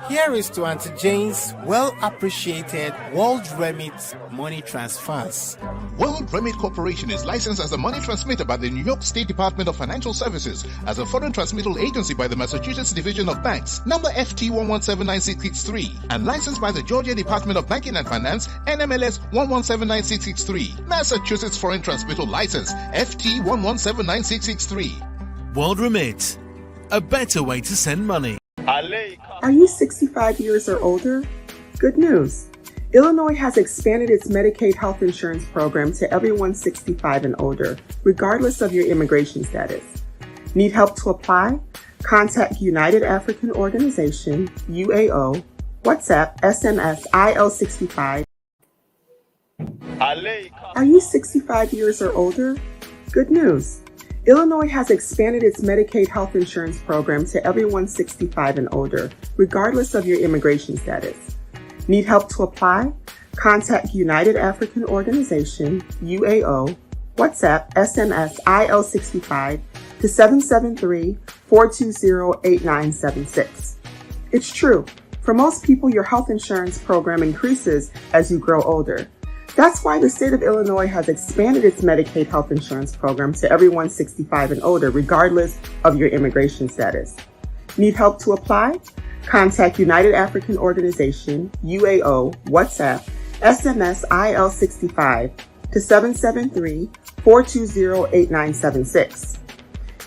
Here is to Auntie Jane's well-appreciated World Remit money transfers. World Remit Corporation is licensed as a money transmitter by the New York State Department of Financial Services as a foreign transmittal agency by the Massachusetts Division of Banks, number FT1179663, and licensed by the Georgia Department of Banking and Finance, NMLS 1179663, Massachusetts Foreign Transmittal License, FT1179663. World Remit, a better way to send money. Are you 65 years or older? Good news. Illinois has expanded its Medicaid health insurance program to everyone 65 and older, regardless of your immigration status. Need help to apply? Contact United African Organization, UAO, WhatsApp, SMS, IL65. Are you 65 years or older? Good news. Illinois has expanded its Medicaid health insurance program to everyone 65 and older, regardless of your immigration status. Need help to apply? Contact United African Organization, UAO, WhatsApp, SMS, IL65 to 773-420-8976. It's true. For most people, your health insurance program increases as you grow older. That's why the state of Illinois has expanded its Medicaid health insurance program to everyone 65 and older, regardless of your immigration status. Need help to apply? Contact United African Organization, UAO, WhatsApp, SMS, IL65 to 773-420-8976.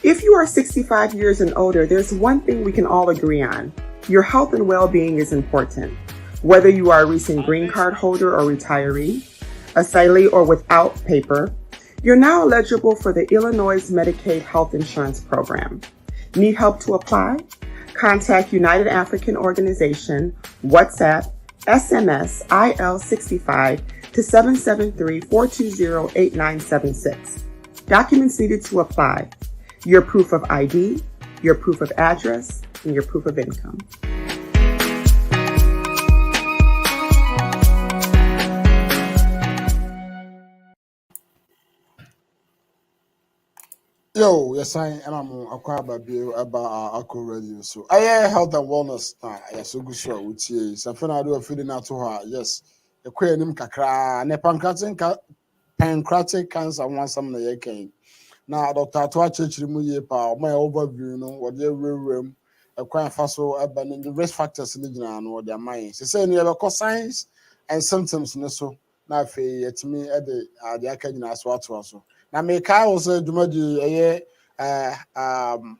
If you are 65 years and older, there's one thing we can all agree on. Your health and well-being is important. Whether you are a recent green card holder or retiree, asylee or without paper, you're now eligible for the Illinois Medicaid Health Insurance Program. Need help to apply? Contact United African Organization, WhatsApp, SMS, IL65 to 773-420-8976. Documents needed to apply: your proof of ID, your proof of address, and your proof of income. Yo, yes, I am about Akko Radio. So I health and wellness. Yes, so good. So something I do a feeding out to her. Yes, ekwe nim kakra ne pancreatic cancer one some na yɛkɛn na Dr. Atwa chechiri mu yie pa my overview no what they rem ekwan fa so eba the risk factors ni gyina no what their mind say no yɛbɛkɔ signs and symptoms ne so na afei yɛtumi de ade aka nyina so ato so na me kai wo say dwumadi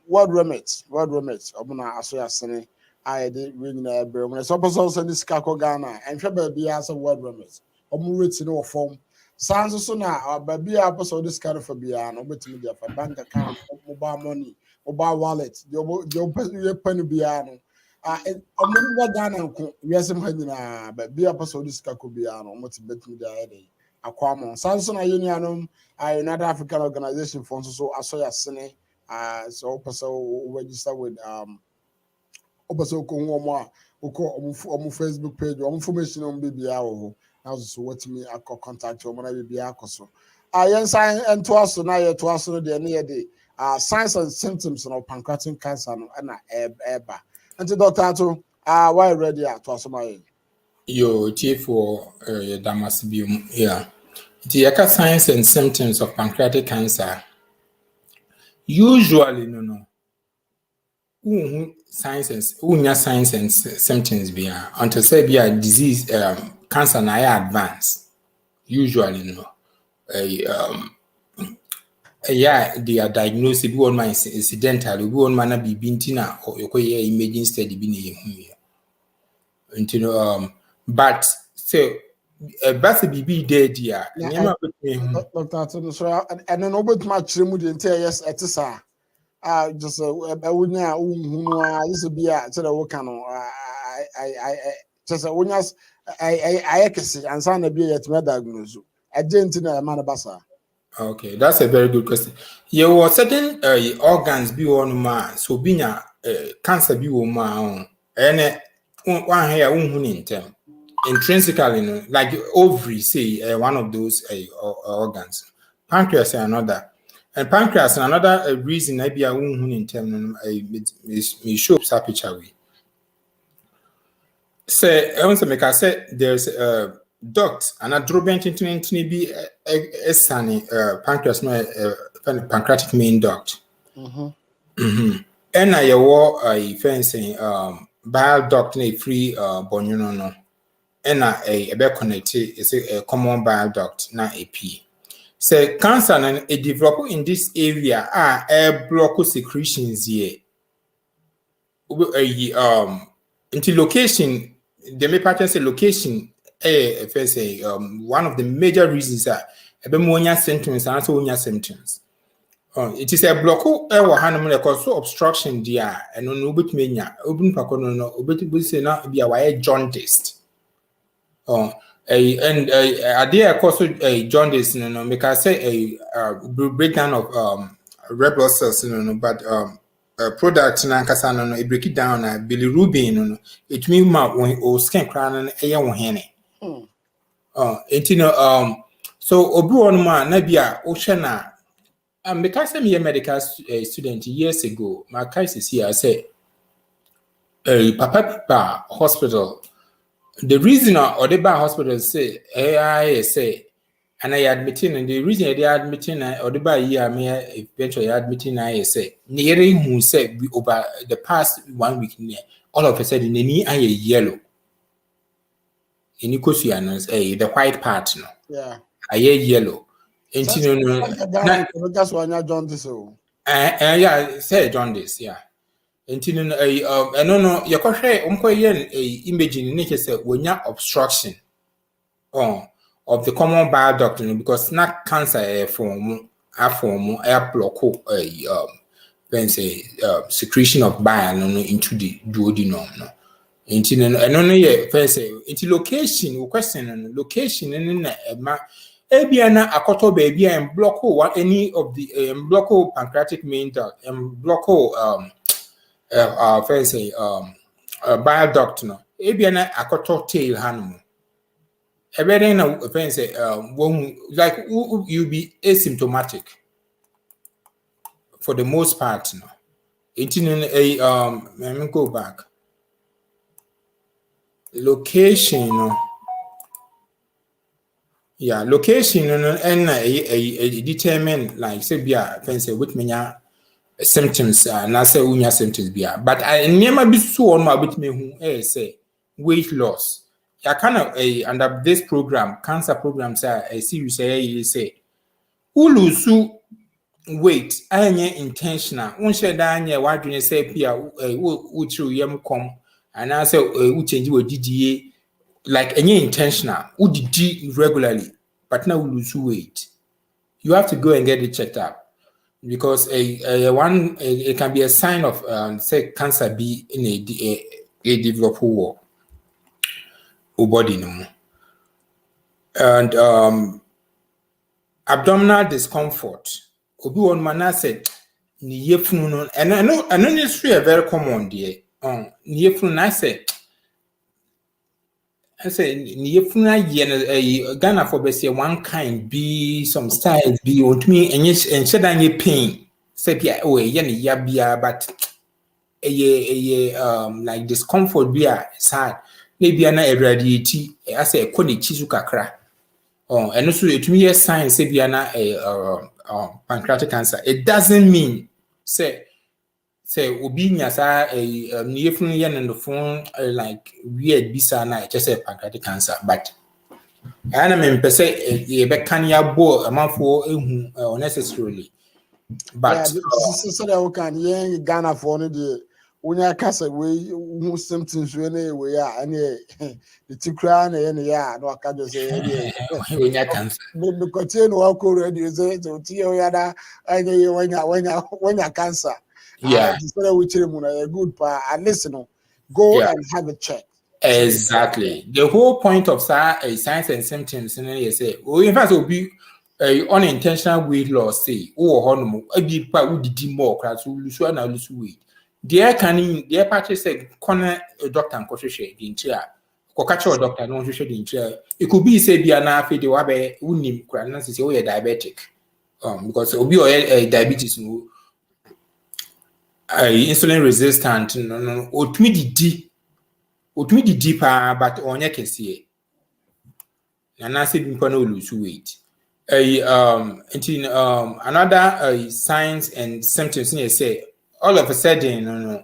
world remit obuna aso yasene I did ring na ebre when so person say this kako Ghana and hwe ba bia as world remit omu rate no form sounds so na ba bia person this kind of bia no betimi dia for bank account mobile money mobile wallet your pen bia no omu na Ghana nko wiase ma nyina ba bia person this kako bia no omu betimi dia ede akwamo sounds so na union another African organization for so aso yasene so person register with obaso ko nwomo a omo Facebook page omo information on bibia wo now so what me akọ contact omo na bibia akoso yensan ento aso na ye to aso no de ne de signs and symptoms of pancreatic cancer no na eba enti doctor ato why ready to aso my Yo, chief for Damasibium, yeah. The signs and symptoms of pancreatic cancer. Usually, no. Signs and symptoms be until say be a disease cancer na advance. Usually, no. Yeah, they are diagnosed with one man incidental, we one man be bintina or you imaging study be into but so but BB dead yeah. Doctor Ato so and then obetuma kyerɛ mu de ntia yes etisa just wonya unhunu this be a tell the work no I just wonya ayekese ansa na be yet me diagnose agent na man basa. Okay, that's a very good question. Yeah, well, certain organs be on ma so binya cancer be on ma and one here in term intrinsically, you know, like ovary, say one of those organs, pancreas another, and pancreas another reason I be a in term me show up picture we. Say I want to make I say there's a duct and a drobent into be a sunny pancreas no pancreatic main duct. And I wore a fencing bile duct na free bonyono no and a be connected is a common bile duct na a p. Say cancer and a develop in this area are air block secretions here. Into location the may pattern say location first say one of the major reasons are a symptoms and also symptoms. It is a block or hand so obstruction there and no bit mania open pacono no obit say not be a jaundice. And a dear cause a jaundice no make I say a breakdown of red blood cells no but product na nkasa no e break it down na bilirubin no it mean ma when o skin crown na e won hene so obi won ma na bia o hwe na because I'm a medical student years ago my case is here I say papa hospital the reason or the bar hospital say I say and I admitting and the reason they admitting or the by year me eventually admitting I say nearing who said over the past 1 week near all of a sudden the knee and yellow in the white part no yeah a yellow that's why I jaundice yeah say jaundice yeah no you can share imagine nature say when you obstruction of the common bile duct because not cancer form air block when say secretion of bile into the duodenum no into into location question location in Ebiana akoto baby and block any of the block pancreatic main duct and block bile duct no ebiana akoto tail animal. Everything say like you be asymptomatic for the most part no. Let me go back. Location no. Yeah, location and determine like say be a fancy with me symptoms na say unya symptoms bia but never be so on ma bit me who say weight loss ya kind of under this program cancer program say I see you say who lose weight anya intentional won share da anya wadwene say pia wo chiru yam kom and say wo change wo didie like any intentional who did regularly but now we lose weight you have to go and get it checked out because it can be a sign of say cancer be in a developed war body no more. And abdominal discomfort obi one man said ni yefunu no and I know this is very common there ni yefunu na I say ni yefunu ye Ghana for be say one kind be some styles be want me and shed any pain say bia oh ye ni ya bia but like discomfort bia sad maybe na irradiate I say ko ni chisu kakra and also it me sign say bia na pancreatic cancer. It doesn't mean say obi nya sa ni yefunu ye no phone like weird bisa na just say pancreatic cancer but ana me pese e be kan ya bo amafo ehu unnecessarily but so that we can yen Ghana for no the unya kasa we who symptoms we na we ya any the tikra na yen ya no aka just say unya cancer me continue no ko radio say to tie ya da any wanya cancer. Yeah, so that we tell you a good pa and listen go and have a check. Exactly. The whole point of signs and symptoms you say in fact will be unintentional weight loss say hormone be pa who did more class lose weight there can there party say corner doctor and share the entire ko catch your doctor no share the entire it could be say bia na fe de wa be unim kra na say we diabetic because obi or diabetes no insulin resistant no otumi didi pa but onye kese na say bi no lose weight another signs and symptoms you say all of a sudden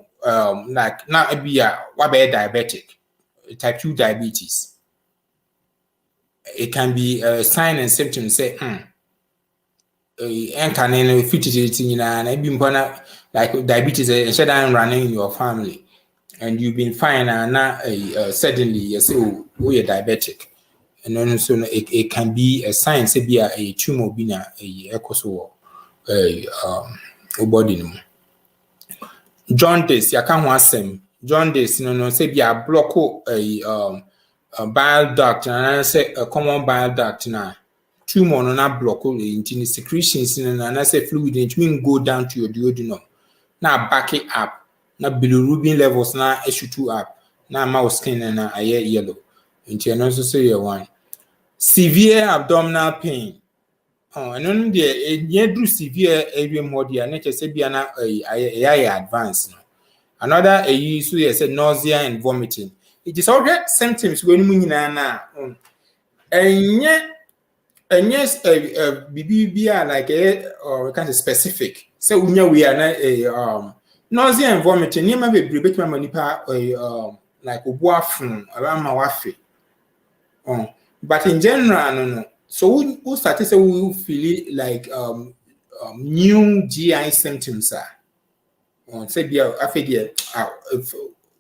like now be what be diabetic type 2 diabetes it can be a sign and symptom say enkanene fitity na be like diabetes and running in your family and you've been fine and now suddenly you say oh you're diabetic and then so it can be a sign say be a tumor be na ekoso body no jaundice ya kan ho asem jaundice no say be a block bile duct and say a common bile duct na tumor no na block into secretions na say fluid it mean go down to your duodenum na back it up na bilirubin levels na shoot up na mouse skin na aye yellow into no so say one severe abdominal pain and then the do severe area more dia nature say bia na advance another so you say nausea and vomiting it is already symptoms when mu nyina na yes bibia like or kind of specific say unya we are na nausea and vomiting near be betima manipa like obuafun ama wafe but in general no so we start to say we feel like new GI symptoms say be after there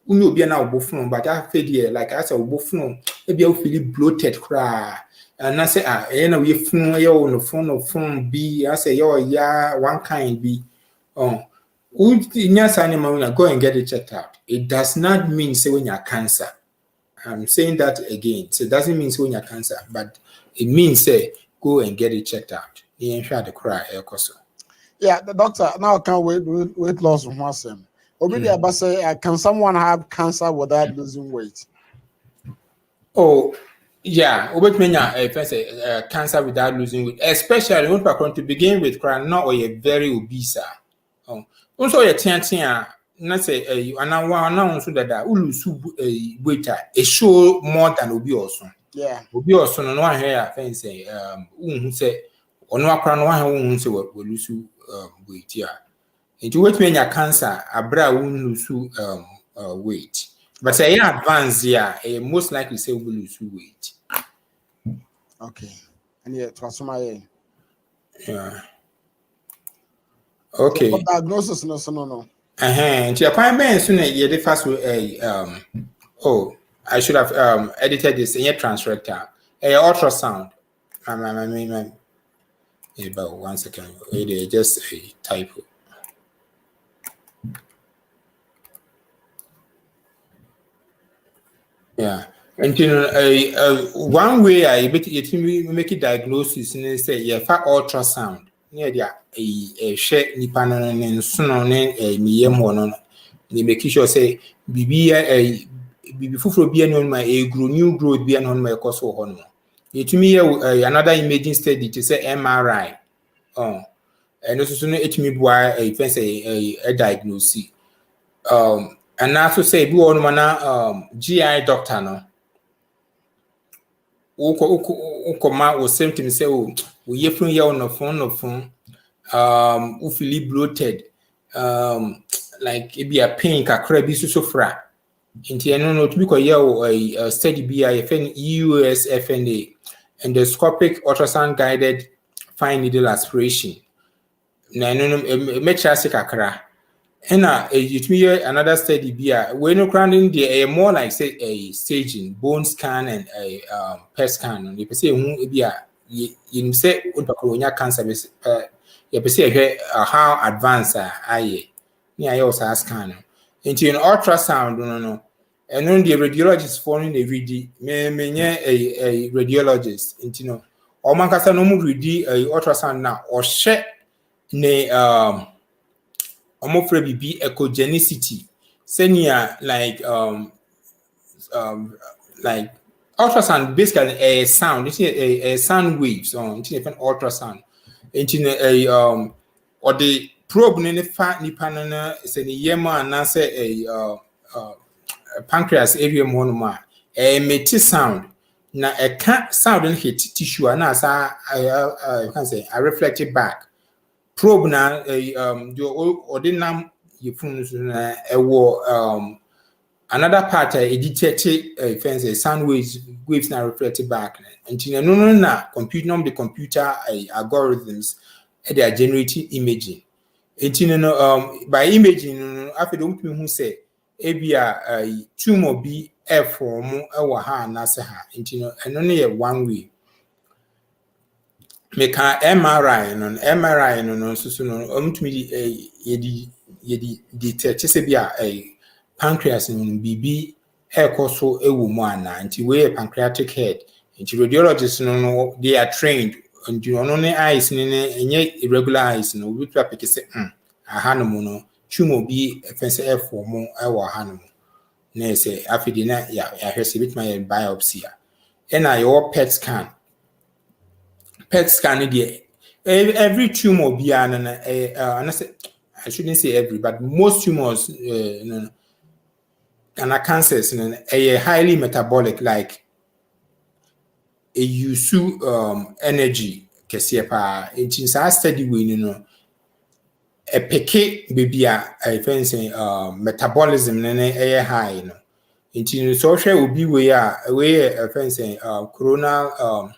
we will be now obofun but after there like as obofun e be feel bloated cry and I say we fun no phone be I say one kind be go and get it checked out. It does not mean say when you're cancer. I'm saying that again. So it doesn't mean say when you're cancer, but it means say go and get it checked out. You try to cry, yeah, the doctor now can't weight loss from him. But say, can someone have cancer without losing weight? Oh, yeah. Cancer without losing weight, especially when we're to begin with, not or you're very obese. Also, you're not say and now so that lose weight, it show more than obi also. Yeah. Obi also no one here fence who say or no akra no one who say we lose weight yeah. It wait me your cancer abra won lose weight. But say advance yeah, most likely say we lose weight. Okay. And yeah, transform Yeah. Okay. But diagnosis no. Nti akwan ben so na ye dey fast oh I should have edited this in your transrectal. Ultrasound. About 1 second. It just a typo. Yeah. And you know, one way I make a diagnosis and say yeah, for ultrasound. Yeah, there a share nipa no ne so no ne miyem ho no. They make sure say bibi fufuro bi eno ma new growth bi eno ma ekoso ho no. Yetumi another imaging study to say MRI. And also no etumi boa fence a diagnosis. And also say bi won na GI doctor no. Ukoma was symptoms say we yefun ya on the phone who feel bloated like it be a pain kakra bi so fra nti eno no to be a study bi a FN US FNA endoscopic ultrasound guided fine needle aspiration na no metra se kakra and it me another study be we no crowding the more like say a staging bone scan and a PET scan you say who be you say untokronya cancer you say how advanced aye near your scan into an ultrasound no and then the radiologist following the read me a radiologist into no or man kasa no mu read a ultrasound now or share ne omofre bibi echogenicity senior like ultrasound basically a sound it's a sound waves on different ultrasound into a or the probe in the fat nipa na say the yema na say a pancreas area monoma a meti sound na a can sound in hit tissue and as I can say I reflected back probe na the ordinary you na another part it detect fancy sound waves now reflected back and no na computer algorithms they are generating imaging and by imaging after don't me who say ebia tumor be form ha na se ha and only one way make MRI no so no to me ye detect say bia pancreas no bibi ekoso ewu mu ana nti we pancreatic head nti radiologists no they are trained and you know ne eyes ne enye irregular eyes no we try pick say aha no mu no tumor bi fence form ha no na say afidi na ya hwese bit my biopsy na your PET scan there every tumor be and I shouldn't say every but most tumors and cancers a highly metabolic like a use energy kesiye pa in study we a peke baby a fancy metabolism a high in social will be where a fancy coronal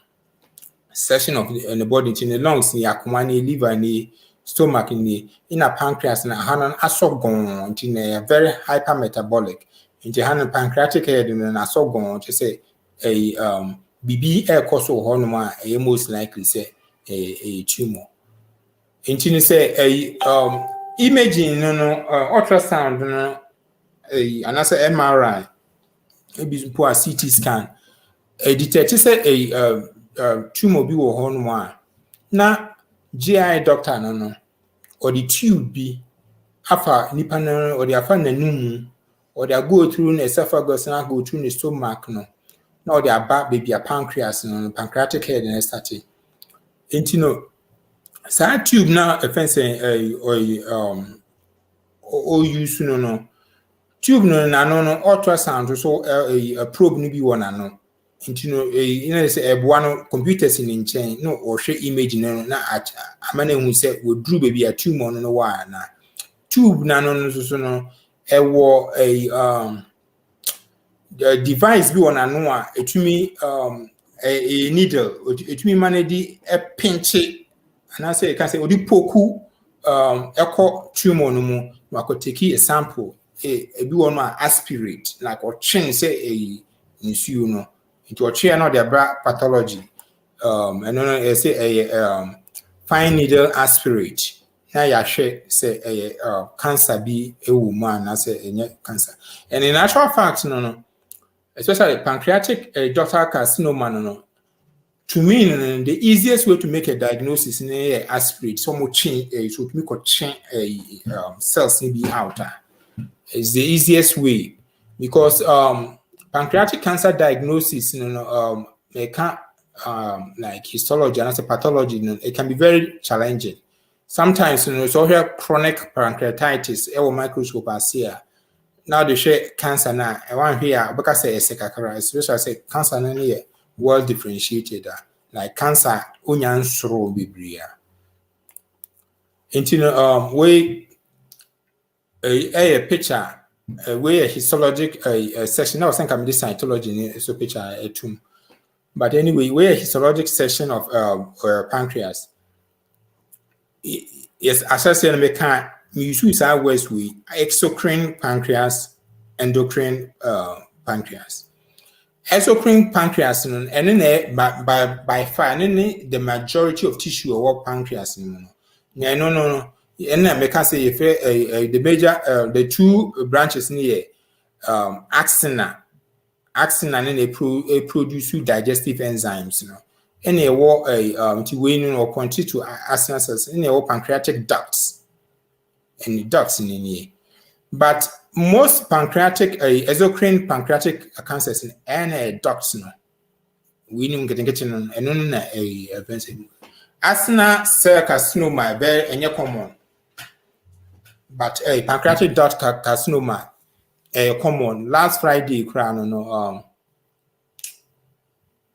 section of the body in the lungs ni akoma ni liver ni stomach ni in a pancreas na hanan asogon in a very hyper metabolic in the hand pancreatic head na asogon to say a BB air coso hormone a most likely say a tumor in say a imaging ultrasound no another MRI maybe poor CT scan a detect say a tumor bi wo ho no na GI doctor no or the tube bi afa nipa no or the afa nanum or they go through the esophagus and go through the stomach no na or the aba baby a pancreas no pancreatic head and start intino sa tube na offense or use no tube no na no ultrasound so a probe no bi wona no say one computers in chain no or share image no na amana hu say we drew baby a tumor no wa na tube na no so no the device bi on ano a etumi a needle etumi manage a pinch and I say can say odi poku echo tumor no mu na take a sample bi one aspirate like or chin say a nsuo no into a chair not the pathology and no say a fine needle aspirate na ya hwe say cancer bi ewu man na say enye cancer and in actual fact no especially pancreatic ductal carcinoma no to me the easiest way to make a diagnosis is aspirate some change so to make a change cells be out is the easiest way because pancreatic cancer diagnosis they can't like histology and as a pathology it can be very challenging sometimes so here chronic pancreatitis or microscope here now they share cancer now I want here because it's especially say cancer na well differentiated like cancer onyan soro bibria into we a picture we a histologic section now think I'm this cytology so picture tomb but anyway we a histologic section of pancreas yes as I said we can use our words we exocrine pancreas endocrine pancreas exocrine pancreas and then by far the majority of tissue or pancreas no and then can say if the major the two branches near axina and then they produce digestive enzymes and they walk to win or point to axina cells and they pancreatic ducts and the ducts in here but most pancreatic exocrine pancreatic cancers in any ducts no we need getting and no axina cell carcinoma very common but pancreatic duct carcinoma common last Friday crown no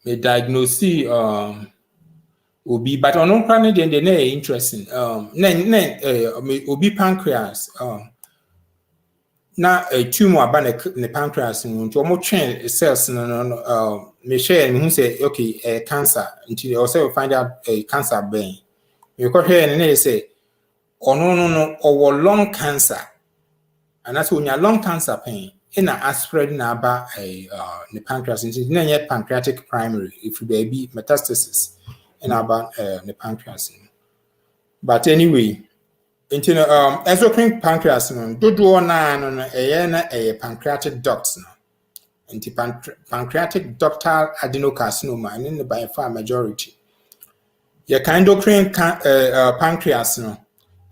a diagnosis obi but on crown then they interesting obi pancreas na a tumor about the pancreas to almost change cells no me share who say okay cancer until you also find out a cancer brain you go here and they say no or lung cancer and that's when your lung cancer pain in a spread na about the pancreas into pancreatic primary if you be metastasis in about the pancreas but anyway into exocrine pancreas do na a pancreatic ducts into pancreatic ductal adenocarcinoma and in the by far majority your endocrine pancreas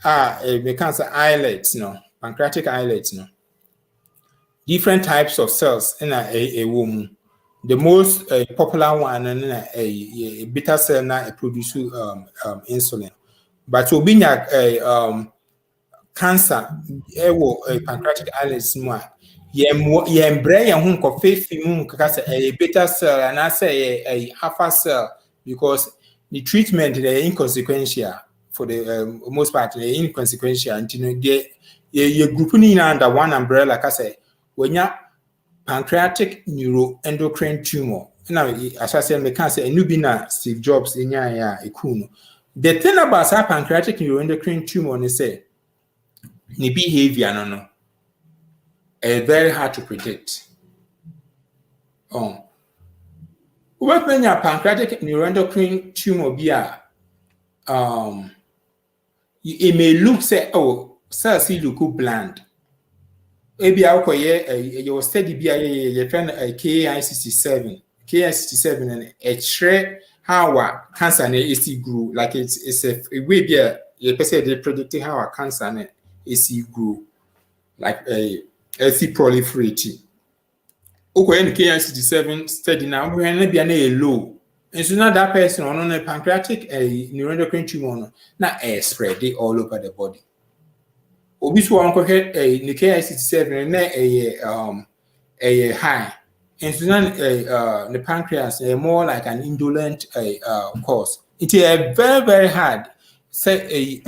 a cancer islets pancreatic islets different types of cells in a womb the most popular one and a beta cell na produce insulin but obinya cancer a pancreatic islets more ye embrace your ko fefi because a beta cell and I say a alpha cell because the treatment is inconsequential for the most part inconsequential until you group under one umbrella like I say when you pancreatic neuroendocrine tumor now as I said me can say nubina Steve Jobs in ya ekuno the thing about that pancreatic neuroendocrine tumor is say the behavior no very hard to predict what when your pancreatic neuroendocrine tumor be it may look say cells look bland maybe I'll call your study be a friend KI67 and a shred how our cancer is grew like it's a way be a person they predicting how our cancer is grew like a proliferating okay in KI67 study now when be a low and so now that person on a pancreatic neuroendocrine tumor now spread it all over the body. Obi so uncle head a KI67 na a high insulin the pancreas more like an indolent cause. It is very very hard. Say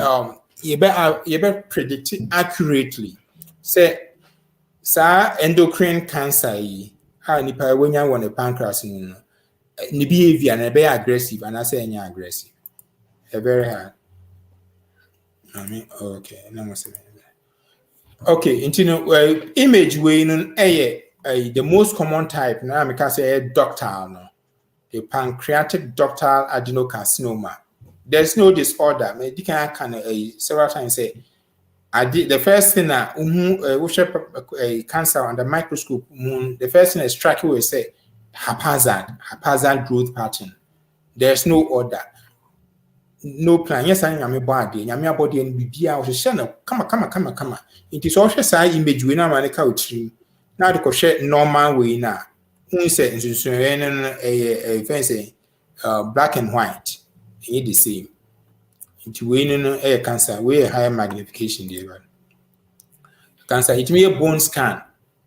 you better predict it accurately. Say endocrine cancer how nipa when you want a pancreas the behavior and be aggressive and I say any aggressive. Very hard. I mean, okay, okay, image way the most common type now I can say ductal no. The pancreatic ductal adenocarcinoma. There's no disorder. I can several times say I did the first thing that we cancer under microscope the first thing is striking will say haphazard growth pattern. There's no order. No plan. Yes, I am a body. I'm a body and be out. Come. It is also say image we now manage to now the crochet normal way now. Who say a fancy black and white. It the same. Into winning a cancer, way higher magnification. Dear cancer, it may a bone scan.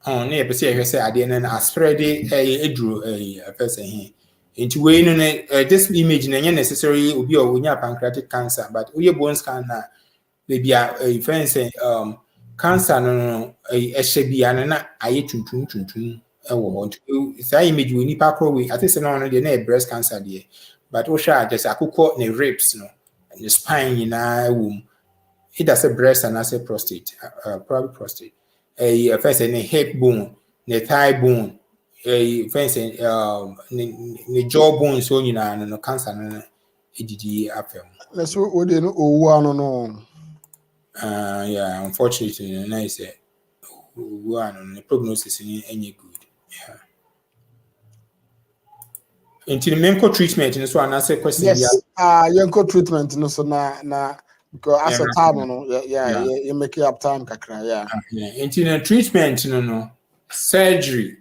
On near per say I didn't spread a drew a person here. Into winning this image necessarily will be a pancreatic cancer, but we bone scan now. Maybe a fancy cancer no a shabby and I tun. I want to image we need I think no the breast cancer there. But there's a cook the ribs no and the spine in a womb. It does a breast and as a prostate, probably prostate. A first a hip bone, the thigh bone, a fence the jaw bone so you know no cancer no EDD after. Let's what you know no. Yeah, unfortunately, nice one the prognosis in any good. Yeah. Into the medical treatment, and so I answer question. Yes, yanko treatment, no, so na because as a time, no, you make it up time, kakra, yeah. Into the treatment, no, surgery,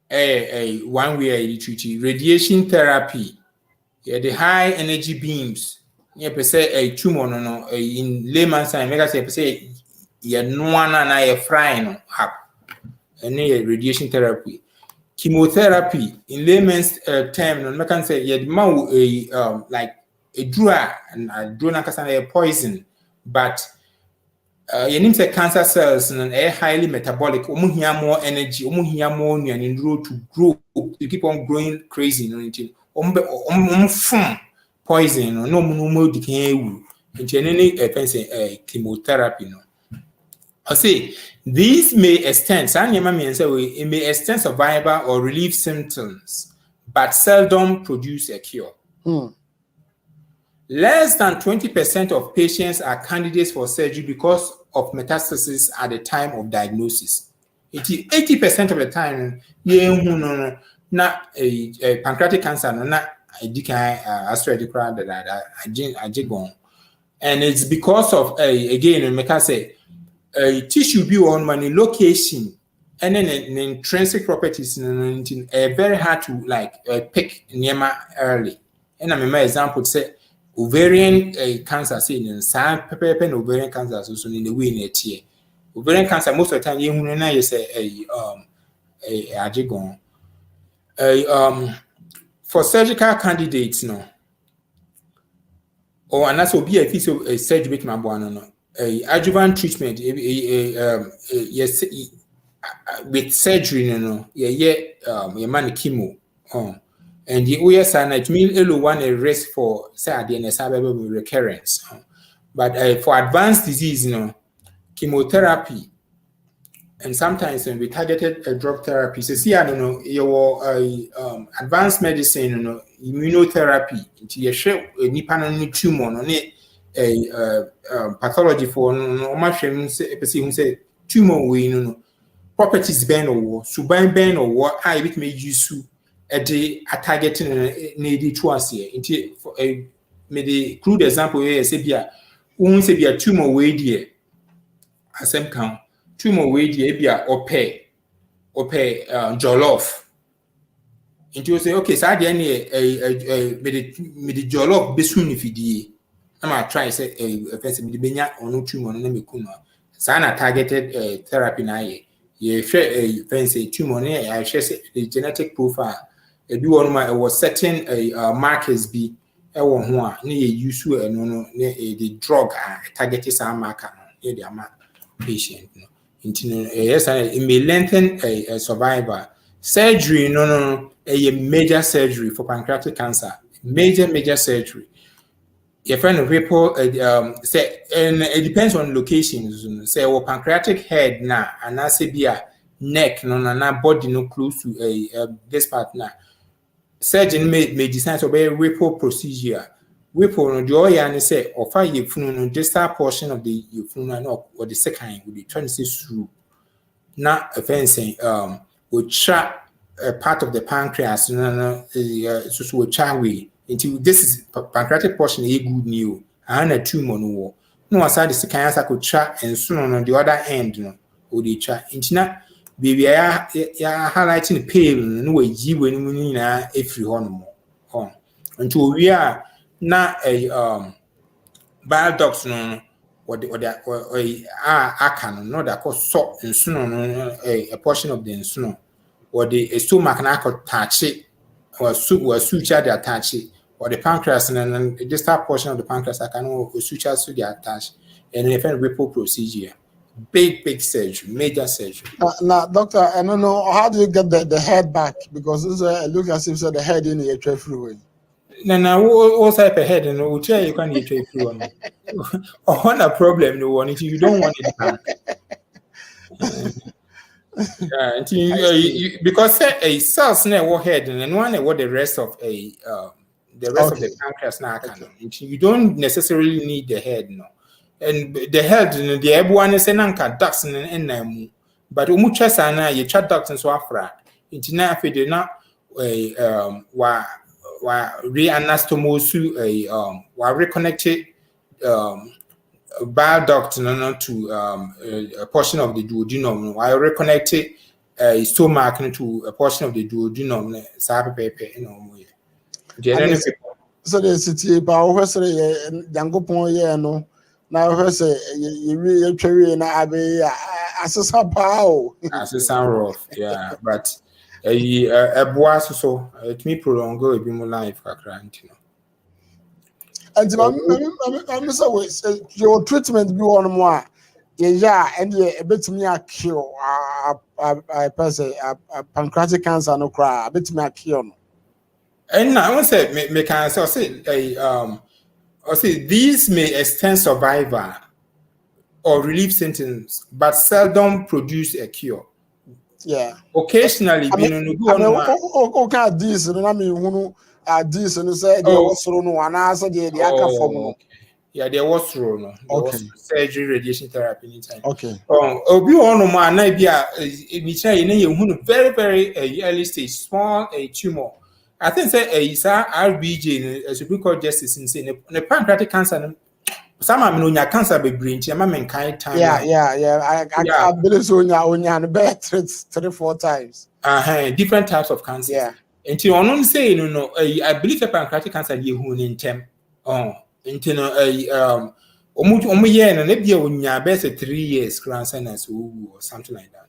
one way I treat radiation therapy, the high energy beams, per se a tumor, no, in layman's time, make us say, no one and I fry, no, and radiation therapy. Chemotherapy in layman's term, no can say yet like a drug and a drug a poison, but you need to cancer cells and a highly metabolic, more energy, more and road to grow, to keep on growing crazy, poison, no more decay, into any chemotherapy. No. I say these may extend, it may extend survival or relieve symptoms, but seldom produce a cure. Less than 20% of patients are candidates for surgery because of metastasis at the time of diagnosis. 80% of the time, not a pancreatic cancer, not a and it's because of again, I say. Tissue be on money location and then an intrinsic properties very hard to like pick Nema early. And I mean, my example say ovarian cancer, saying in some pepper ovarian cancer, also in the way in a ovarian cancer, most of the time, you say a ajigon. For surgical candidates, no, or and that's will be a piece of a surgery with my boy. Adjuvant treatment, yes, with surgery, your man chemo, and the OS and it means one a risk for say the recurrence, but for advanced disease, chemotherapy, and sometimes with targeted drug therapy. So see, I don't know your advanced medicine, immunotherapy, into your share nipa tumor on it. Pathology for no say tumor we properties ben or suban ben or what I bit may use a day a targeting needed to us here into a maybe crude example here say be a tumor way dear as some count tumor way dear be or pay jollof into say okay so the any jollof be soon if you I'm try say a person with benya or no tumor no me kuna. Sana targeted therapy na ye. You share a fancy tumor, I share the genetic profile. A do on my was certain markers be a one one near use no the drug targeted some marker near the patient. Yes, it may lengthen a survivor. Surgery, no, a major surgery for pancreatic cancer. Major surgery. Your friend of people say, and it depends on locations. Say, pancreatic head now, and I say be a neck, no, na body no close to this part now. Surgeon may decide to be a Whipple procedure. Whipple no do and say, or fire your funeral, distal portion of the funeral or the second will be 26 through. Not a fencing, will track a part of the pancreas, so will chat way. Until this is pancreatic portion a good new and a tumor no aside the cancer could track and soon on the other end no or the chat into baby ya highlighting the pale no way you when if you on until we are not a bile ducts no or I can know that cause salt and soon on a portion of the insuno or the stomach and I could touch it or suture the attach it or the pancreas and then the distal portion of the pancreas I can suture to the attach and if a Whipple procedure. Big surgery, major surgery. Now, doctor, I don't know, how do you get the head back? Because this look as if the head in the tray fluid. No, all type of head and we'll tell you can't get tray fluid. On a problem, no one, you don't want it back. Because a cells never head and one what the rest of the the pancreas now can. You don't necessarily need the head, no. And the head, the everyone is an anchor ducts and them, but umuchasana, you chat ducts and so afra. Into now, if they not reanastomosu, reconnected bile duct to a portion of the duodenum. I reconnected stomach to a portion of the duodenum. So the city, but Yango no. Now, her say, you really carry na abe assasa pao. Assasa rough, yeah, but a bois so it me prolong go be more life you know. And I'm say your treatment be one more. Yeah, and a bit me a cure a person a pancreatic cancer no cry, a bit me a cure. And I want to say me can say I say these may extend survival or relieve symptoms, but seldom produce a cure. Yeah. Occasionally, this, I mean, who this and say there was no one answer the aka form. Yeah, there was through no. Was surgery, radiation therapy anytime. Okay. Obi on man na bia very early stage small tumor. I think say RBJ as we call justice in say the pancreatic cancer some aminonia cancer be brain time. I believe so onya be 3-4 times. Different types of cancer. Yeah. Until on say I believe the pancreatic cancer dey hu in term. Until omu year na be onya be 3 years cancer or something like that.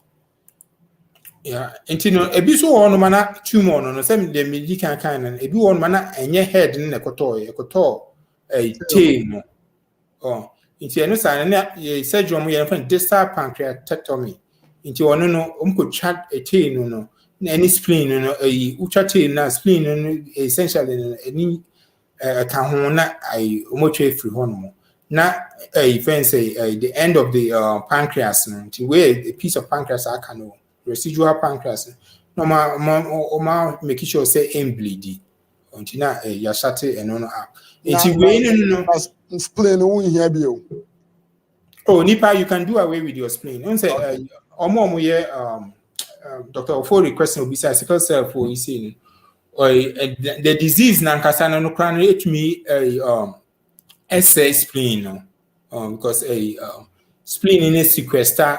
Yeah, until a bit so on mana tumor no some the medical kind and a bit on mana enye head in a tail. Into no sign and surgery on your friend distal pancreatectomy. Into one no could chat a tail no any spleen no a ucha tail na spleen essentially any kahona I moche free hormone. Not a fancy the end of the pancreas to where a piece of pancreas I can know. Residual pancreas. No ma making sure say bleed. Until now, yashate and no up. It's spleen won't hear you. Oh, Nipa, you can do away with your spleen. Don't say Dr. Ofo requesting will be sickle cell for you saying the disease nankasana no crown it me essay spleen because spleen in a sequester.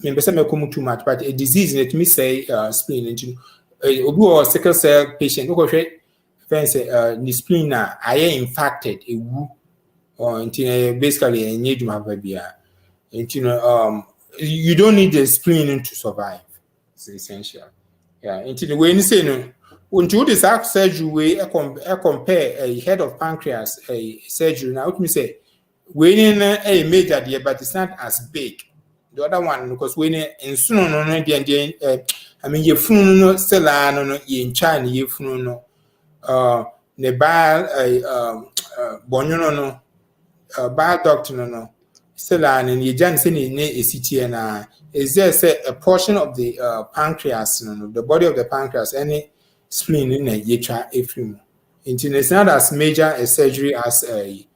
Maybe some too much, but a disease let me say spleen into a sickle cell patient who say the spleen I infected a woo or basically a need to have a beer. you don't need the spleen to survive. It's essential. Yeah, into the way you say no. When you do this surgery, we compare a head of pancreas a surgery. Now, what me say? When a major dear, but it's not as big. The other one because when in soon I mean you no still no in China you no the bile bonyono no bile duct no still and you just say a CT and is there a portion of the pancreas the body of the pancreas any spleen in a yetra efrim. It's not as major a surgery as a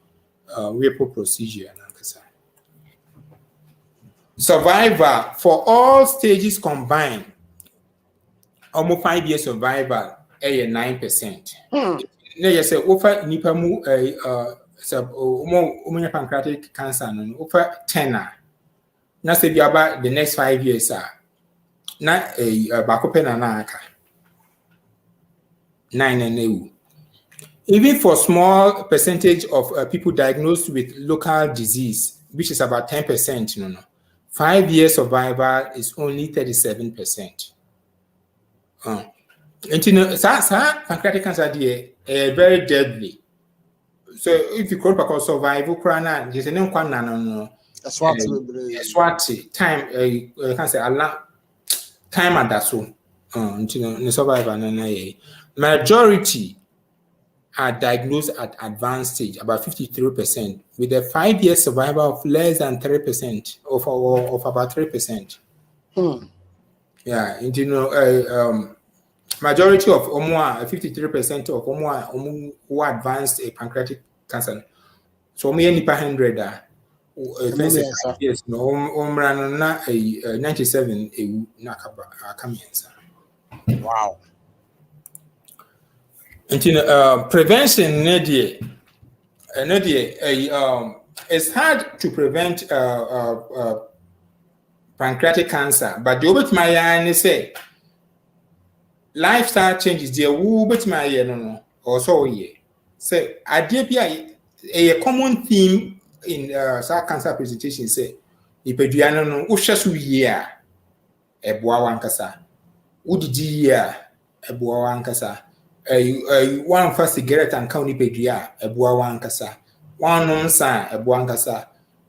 Whipple procedure. Survivor for all stages combined, almost 5 years survival, 9%. You say over nipa mu pancreatic cancer over 10. Now say about the next 5 years na bakope na aka 9 and even for small percentage of people diagnosed with local disease, which is about 10%, 5 years survival is only 37%. And pancreatic cancer is very deadly. So if you could survive, there's no time you can say a lot time at that so the survivor majority are diagnosed at advanced stage, about 53%, with a 5 year survival of less than 3% of about 3%. Yeah, majority of 53% of who advanced a pancreatic cancer. So many per 100 yes, no, 97 Wow. Prevention it's hard to prevent pancreatic cancer, but the over my say lifestyle changes the over my no also yeah. So a common theme in cancer presentation say ipeduano no ushasu year eboa wankasa udidi year eboa wankasa one for cigarette and county pedria eboa wankasa one nonsa eboa wankasa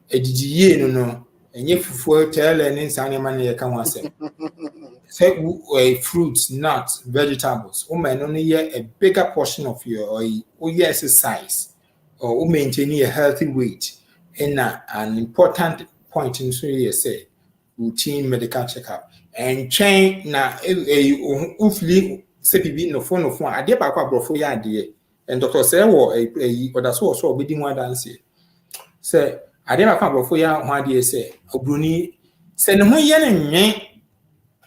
edidi ye no enye fufuo tell and sane man ye kan wase say fruits nuts vegetables o may no a bigger portion of your exercise or maintain a healthy weight in an important point in so you say routine medical checkup and train na ufli CPB no phone ade ba kwa brofo ya ade and doctor say wo oda so obedi mu adanse say ade ba kwa brofo ya ho ade say obroni say ne ho ye ne nwen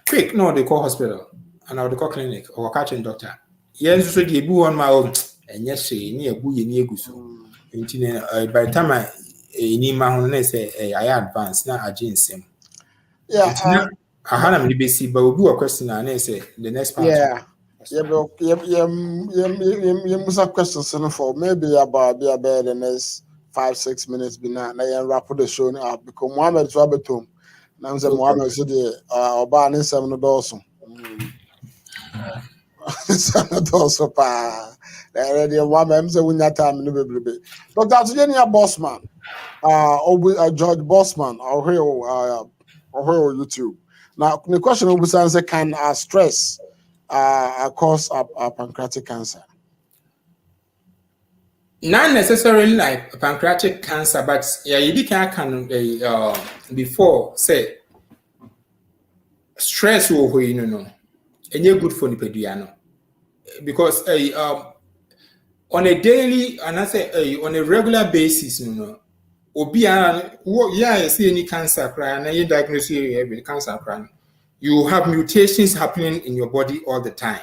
quick no they call hospital and I would call clinic or catching doctor yen so dey bu on my own enye hwe ni ebu ye ni eguso by the time ni ma ho na say I advance na agency Yeah. I had a BBC, but we'll do a question and say the next part. Yeah. Must have questions for maybe about the next 5-6 minutes. Be now wrap the show up because Mohammed is rabbit home. Now say Mohammed said Oba ni 7 Dawson. 7 Dawson pa. The Mohammed say we not time no be. Dr. Virginia Bossman, George Bossman, I'll hear YouTube. Now the question will be say can stress cause pancreatic cancer? Not necessarily like pancreatic cancer, but yeah, you can before say stress will and you're good for the pediano because on a daily and I say on a regular basis, see any cancer crying and you diagnose with cancer crying. You have mutations happening in your body all the time.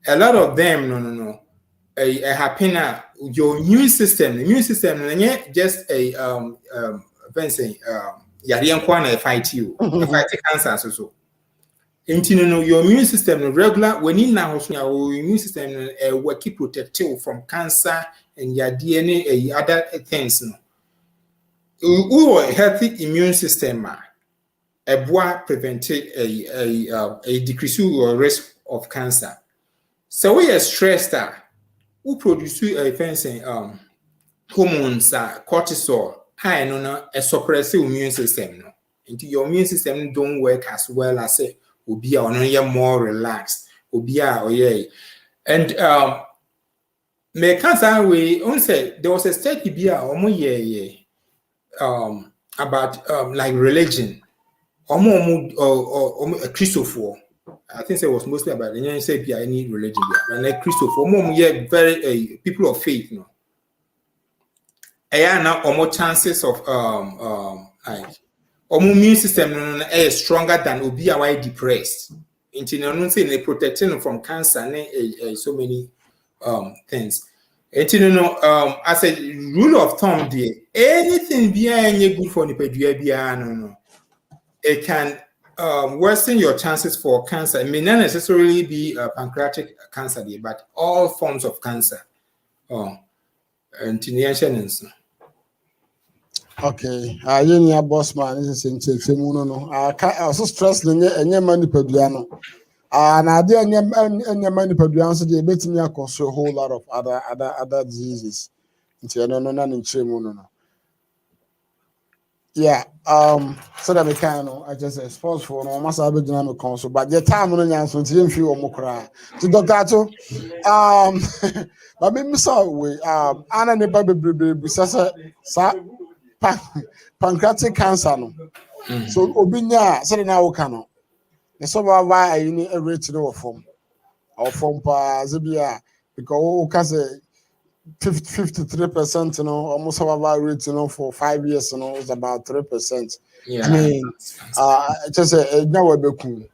A lot of them, happen your immune system. The immune system, just fight you, fight cancer so. Your immune system regular when in now your immune system will keep protective from cancer and your DNA other things. A healthy immune system prevent a decrease or risk of cancer. So we are stressed that we produce hormones, cortisol, high no a suppressive immune system. No, into your immune system don't work as well as say be more relaxed, and me cancer we say there was a study about like religion. Christopher, I think it was mostly about the United States, any religion, and like Christopher, very people of faith, you know. And now more chances of like immune system is stronger than obi why depressed. Into no say they protecting from cancer and so many things. As a rule of thumb, there anything behind good for the it can worsen your chances for cancer. It may not necessarily be pancreatic cancer, but all forms of cancer. Okay. Yenya boss man is in no. Also stress nye manipadua no. Na ade nye manipadua so dey betimi cause a whole lot of other diseases. Nti no na nchemu no. Yeah, so that we can I just say sports for no must have been no console, but the time no nyanso nti yemfi wo mokra. To Dr. But me saw we ana ne ba bebrebe sa pancreatic cancer no. So obinya say na wo ka no. The so ba I ni a rate no form. Or form pa zebia because o ka say 53%, almost our rate, for 5 years, it's about 3%. Yeah. I mean, just now a beku,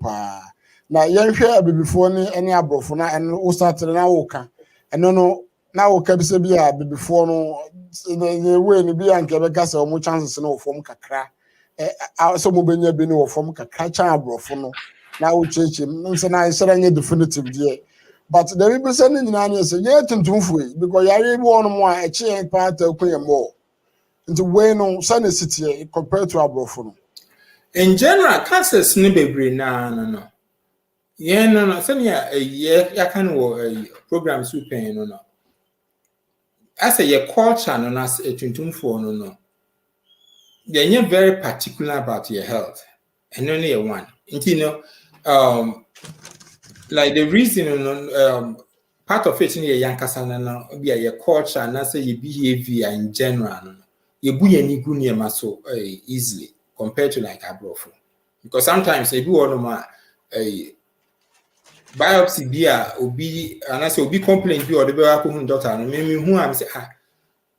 pa. Now, young share before any abrofona and we started now oka. And no, now Kabisabia before the way ni be and Quebec or more chances no form kakra. Some mobile be no form kakra abrofono. Now we change him. So now I said I need definitive dear. But the people sending in an say, yeah, because you want more a chain part of more. Into way no sunny city compared to our brofono. In general, cancer is no. Yeah, no. Send ya can a program super no. As a culture no as a no. You're very particular about your health. And only a one. Like the reason part of it in your young casana be a culture and say your behavior in general. You be any good near so easily compared to like a brofo. Because sometimes they do all a biopsy be and I say be complaint be or the doctor and maybe who I'm say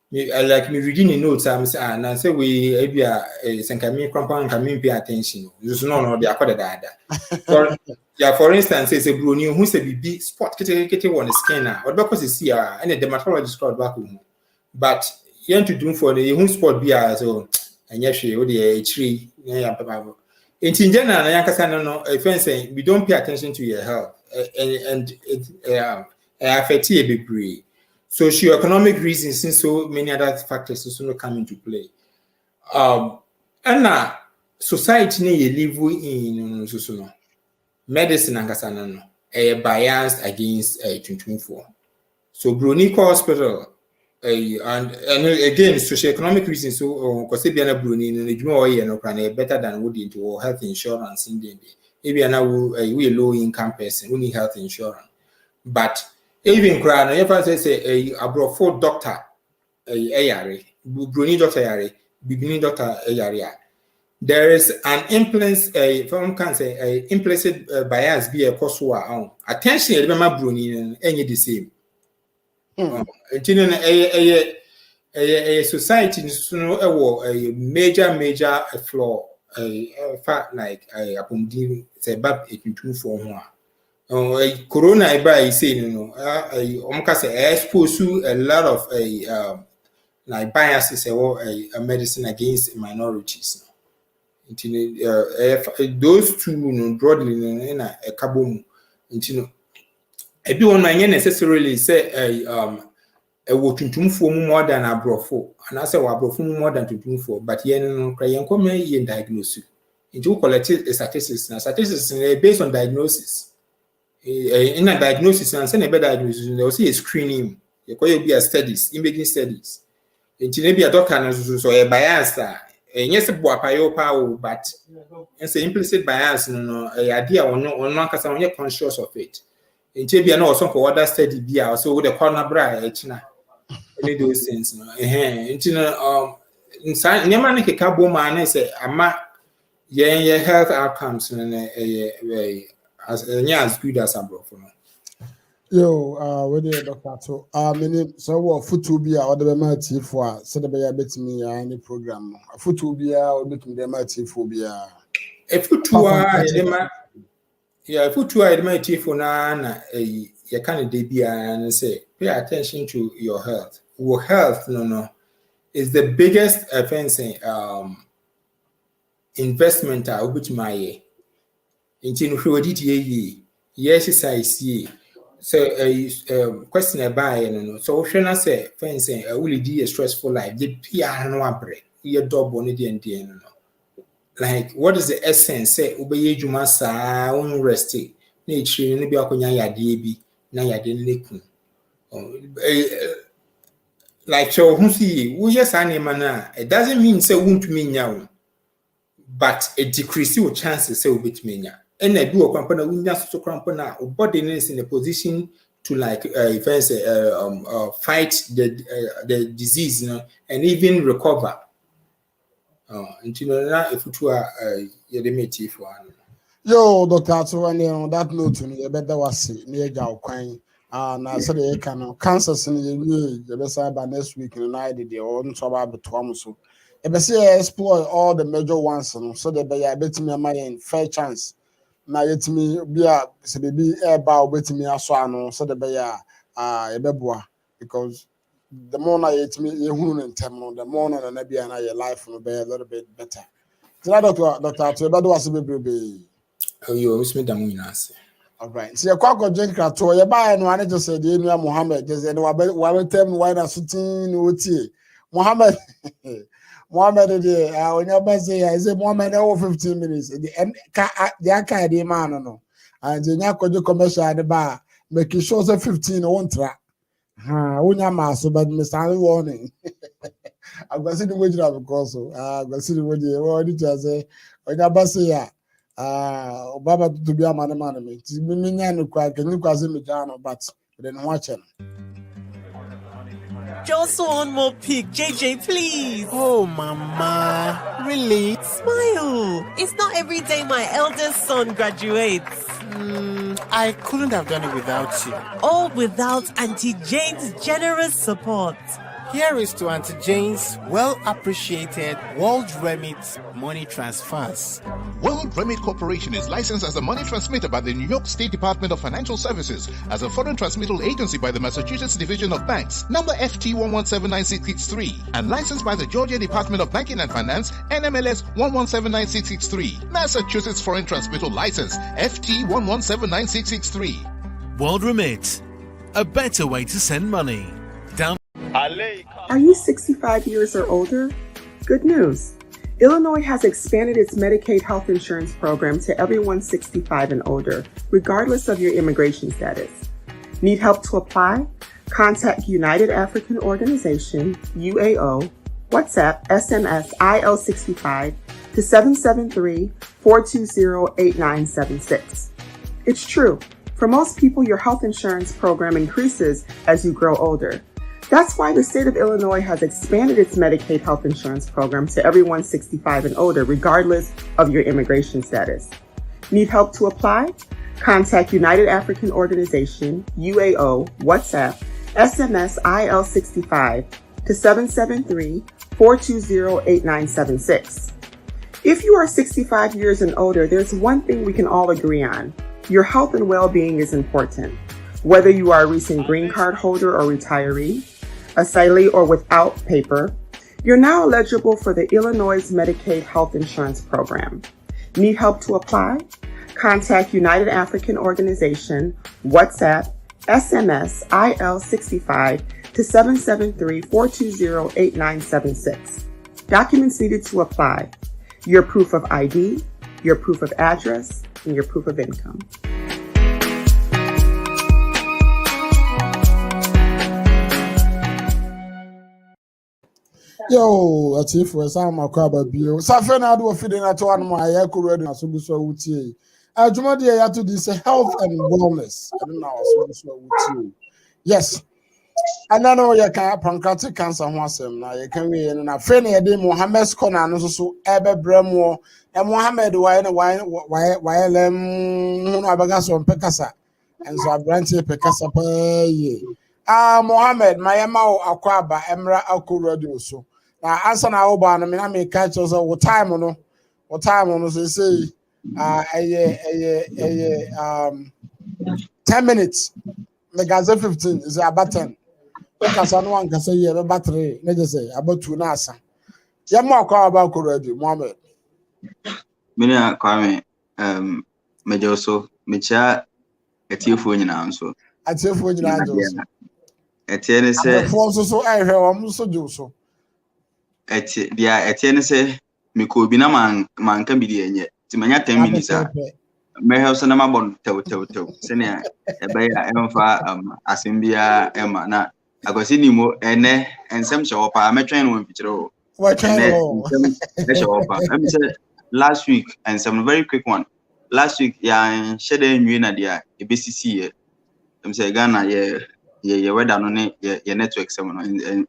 like me reading the notes I'm say and I say we maybe me compound can pay attention. Just no they are called that. For instance, it's a brony who say be spot kitty on the scanner or because it's here and the dermatologist called back home. But you to do for the whole spot be so and yes, you the tree. In general, no offense, we don't pay attention to your health and it affects you a bit. Socioeconomic reasons and so many other factors also come into play. And now society you live in so medicine and kasana biased against 2024. So Brunico Hospital and again socioeconomic reasons so because if you're Bruni no better than would into health insurance in the maybe we low income person we need health insurance. But even cry if I say a brought doctor Bruni doctor beginning doctor there is an implicit bias be a cause attention remember Bruni any the same. A society a major flaw fact like a say bab corona by saying expose a lot of like biases or a medicine against minorities. Those two broadly in a kabum. Everyone might necessarily say ɛwɔ tuntumfoɔ mu more than aborɔfo anaasɛ wɔ aborɔfo mu more than tuntumfoɔ but yɛn no kora yɛn nkɔmɛ yɛn diagnose nti wo collect statistics na statistics na based on diagnosis in a diagnosis and sɛ na ɛbɛ diagnosis na wɔsɛ yɛ screening yɛkɔyɛ bi a studies imaging studies nti na bi a doctor no so yɛ bias a ɛnyɛ sɛ boa payɛ paa o but ɛsɛ implicit bias no ɛyɛ ade a ɔno ankasa ɔnyɛ conscious of it nti bi a na ɔsɔ for other study bi a ɔsɛ wo de corner bra ɛkyina any those things no nti no nneɛma no keka bɔ mu a na sɛ ama yɛn health outcomes no ɛyɛ as good as aborɔfo no. Yo, where the doctor to many so what football be or the match for said the bear bet me any program. A football be or bet me the match phobia. A football the match for na you can't be and say pay attention to your health. Your health no is the biggest investment I which my in exercise ye. So question about so when I say fencing will be a stressful life, the PR no abre, your dog on the like what is the essence? Say obey you masa on resting. Nature ni be akonya yade bi na yade lekun. Like so who see we just animal na it doesn't mean say won't mean nya but it decreases your chances say obit menya. And I do a company we so company body is in a position to like fight the disease, you know, and even recover. And you know now if you are you for Yo, Doctor, so on that note, you better was near Gal Quine. And I said, you can cancer in the best by next week and I did your own trouble between so. If I say explore all the major ones, so that they are betting me my fair chance. Na yetimi bia se baby eba obetimi aso ano so de be ya ebeboa because the more na yetimi ehunu ntem no the more na bia na your life no be a little bit better. Tira doctor to ebe do ase bebrebe. Oh yo miss me damu nyase. All right. So you kwakọ drink krato ye buy no ane just say the enu Muhammad just say no wa tell me why na sutin no tie. Muhammad when your say is Muhammad over 15 minutes. The aka man no. And the nyako commercial the bar make sure say 15 won't track. Unya maso but Mr. warning. I'm going to see the way you because so. I'm going to see the way you just say when your say ya Baba to be a man me. Me no kwa can you kwase me jano but then watching. Just one more pic, JJ, please. Oh, Mama. Really? Smile. It's not every day my eldest son graduates. I couldn't have done it without you. All without Auntie Jane's generous support. Here is to Auntie Jane's well-appreciated World Remit money transfers. World Remit Corporation is licensed as a money transmitter by the New York State Department of Financial Services as a foreign transmittal agency by the Massachusetts Division of Banks, number FT1179663, and licensed by the Georgia Department of Banking and Finance, NMLS 1179663, Massachusetts Foreign Transmittal License, FT1179663. World Remit, a better way to send money. Are you 65 years or older? Good news. Illinois has expanded its Medicaid health insurance program to everyone 65 and older, regardless of your immigration status. Need help to apply? Contact United African Organization, UAO, WhatsApp, SMS, IL65 to 773-420-8976. It's true. For most people, your health insurance program increases as you grow older. That's why the state of Illinois has expanded its Medicaid health insurance program to everyone 65 and older, regardless of your immigration status. Need help to apply? Contact United African Organization, UAO, WhatsApp, SMS, IL65 to 773-420-8976. If you are 65 years and older, there's one thing we can all agree on. Your health and well-being is important. Whether you are a recent green card holder or retiree, asylee or without paper, you're now eligible for the Illinois Medicaid Health Insurance Program. Need help to apply? Contact United African Organization, WhatsApp, SMS, IL65 to 773-420-8976. Documents needed to apply: your proof of ID, your proof of address, and your proof of income. Yo, that's it for some macabre bio. Safena do feeding at one my ready as so wuti. Ajuma de ya to this health and wellness. I don't know so wuti. Yes. And I know you can pancreatic cancer wasem na you can we na fene ye de Mohammed's corner no so ebe bremo e Mohammed why lem no abaga so pekasa. And so abranti pekasa pa ye. Mohammed my ma akwaba emra akoro so. Na answer na oba no me na me catch us what time no say 10 minutes me gaza 15 is about 10 because I no one can say yeah about 3 na just say about 2 na asa ya mo akwaba akoro Mohammed me na kwame me joso me cha etiefo nyina nso atiefo nyina joso etiene se afo so ehwe o so joso etiene se me ko bi na man ka bi de enye ti manya 10 minutes a me help na ma bon tew se ne ebe ya emfa asimbia ema na agosi ni mo ene ensem hye opa metwen no mpichire o ensem say last week and some very quick one last week ya shede nwi na dia ebesisi ye em say Ghana ye weather no ne ye network sem no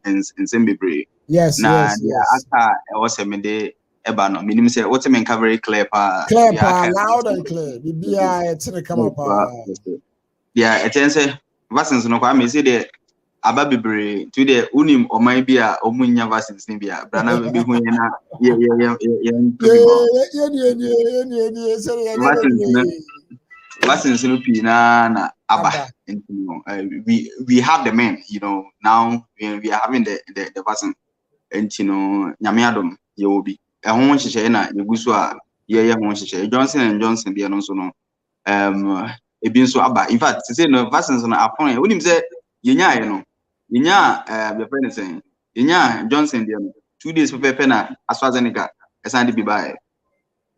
ensem bebre yes na dia aka e was me de eba no minim say what me very clear loud and clear bibia e tene come up yeah e ten say vaccines no kwa me say de aba bebre to the unim oman bia omunya vaccines ni bia brana be hu ye na ye vaccines no pi na aba we have the men, you know, now we are having the vaccine and you know nyame adom ye obi e ho hyehyɛ na yeguso a ye ho hyehyɛ Johnson & Johnson bia no so no ebi nso aba in fact say no vaccines no apon e wonim say yenya ye no yenya the friend saying yenya Johnson bia no 2 days pepe na AstraZeneca esande bi ba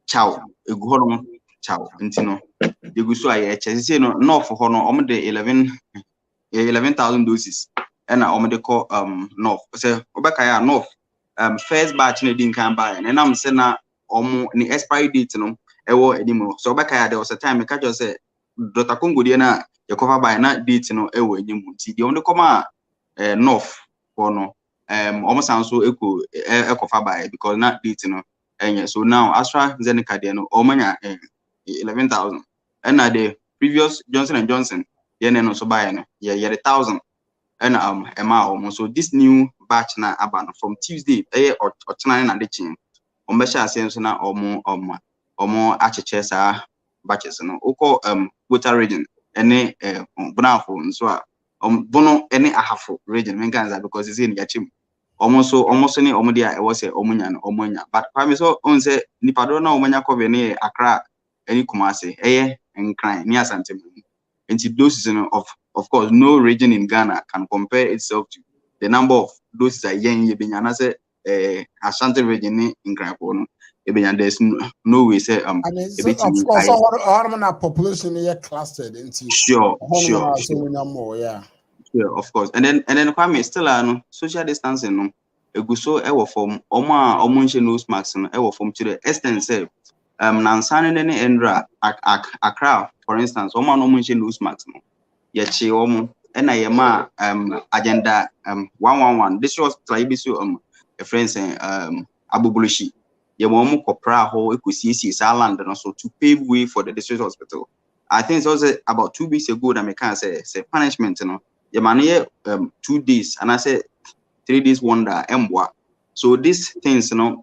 chow egu ho no chow ntino yeguso a ye kyese say no north ho no om de 11,000 doses and om de call north say obeka ya north first batch na din kan buy and am say na om ni expiry date no ewo edimo so obeka ya there was a time ka just say Dr. Congo de na ye cover buy na date no ewo edimo ti de om de come north for no om san so eko cover buy because na date no enye so now AstraZeneca de no omanya 11,000 and na the previous Johnson & Johnson ye no so buy no ye 1,000 and so this new batch na aba no from Tuesday or tonight na de chin ombesha sense na omo acheche sa batches no uko Water region ene bonafo nso a bono ene ahafo region menganza because is in yachim almost ni omo dia e was omunya no omunya but kwame so on say nipado na omunya cover ne Accra eni Kumasi enkran ni Asante into doses of course no region in Ghana can compare itself to the number of doses that ye benyana say Ashanti region in Krapo no there's no way say of course our population here clustered into sure yeah of course and then Kwame still no social distancing no eguso e wo form omo nose mask no e wo form to the extent say nansane ne endra Accra for instance omo no nose mask no ye chi omo na ye ma agenda 111 this was try be so a friend saying abubulushi ye mo kopra ho ekosiesie sa land no so to pave way for the district hospital. I think it was about 2 weeks ago that me can say punishment no ye man ye 2 days and I say 3 days wonder emwa so these things will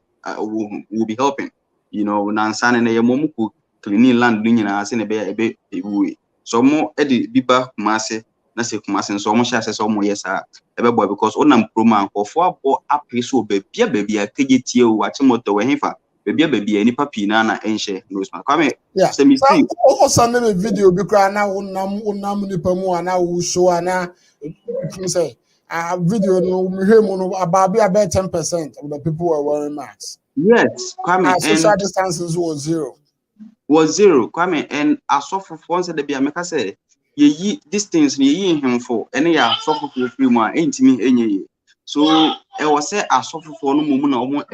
be helping, you know, nansane na ye mo ku clean land ni nyina say na be way so mo e di biba Kumasi na se Kumasi so mo sha se so mo yesa ebe boy because onam proman ko fo abo apreso bebia keje tie o ache moto we hefa bebia ni papi na enhye nose man kwame se mi see o send me video bi kra na unam ni pamu ana wo show ana say video no about 10% of the people were wearing masks. Yes, Kwame, and social distances was zero. Kwame, and I saw for once at the Biameka say, ye distance ye him for any suffer for free more ain't me any. So I was say I suffer for no moment or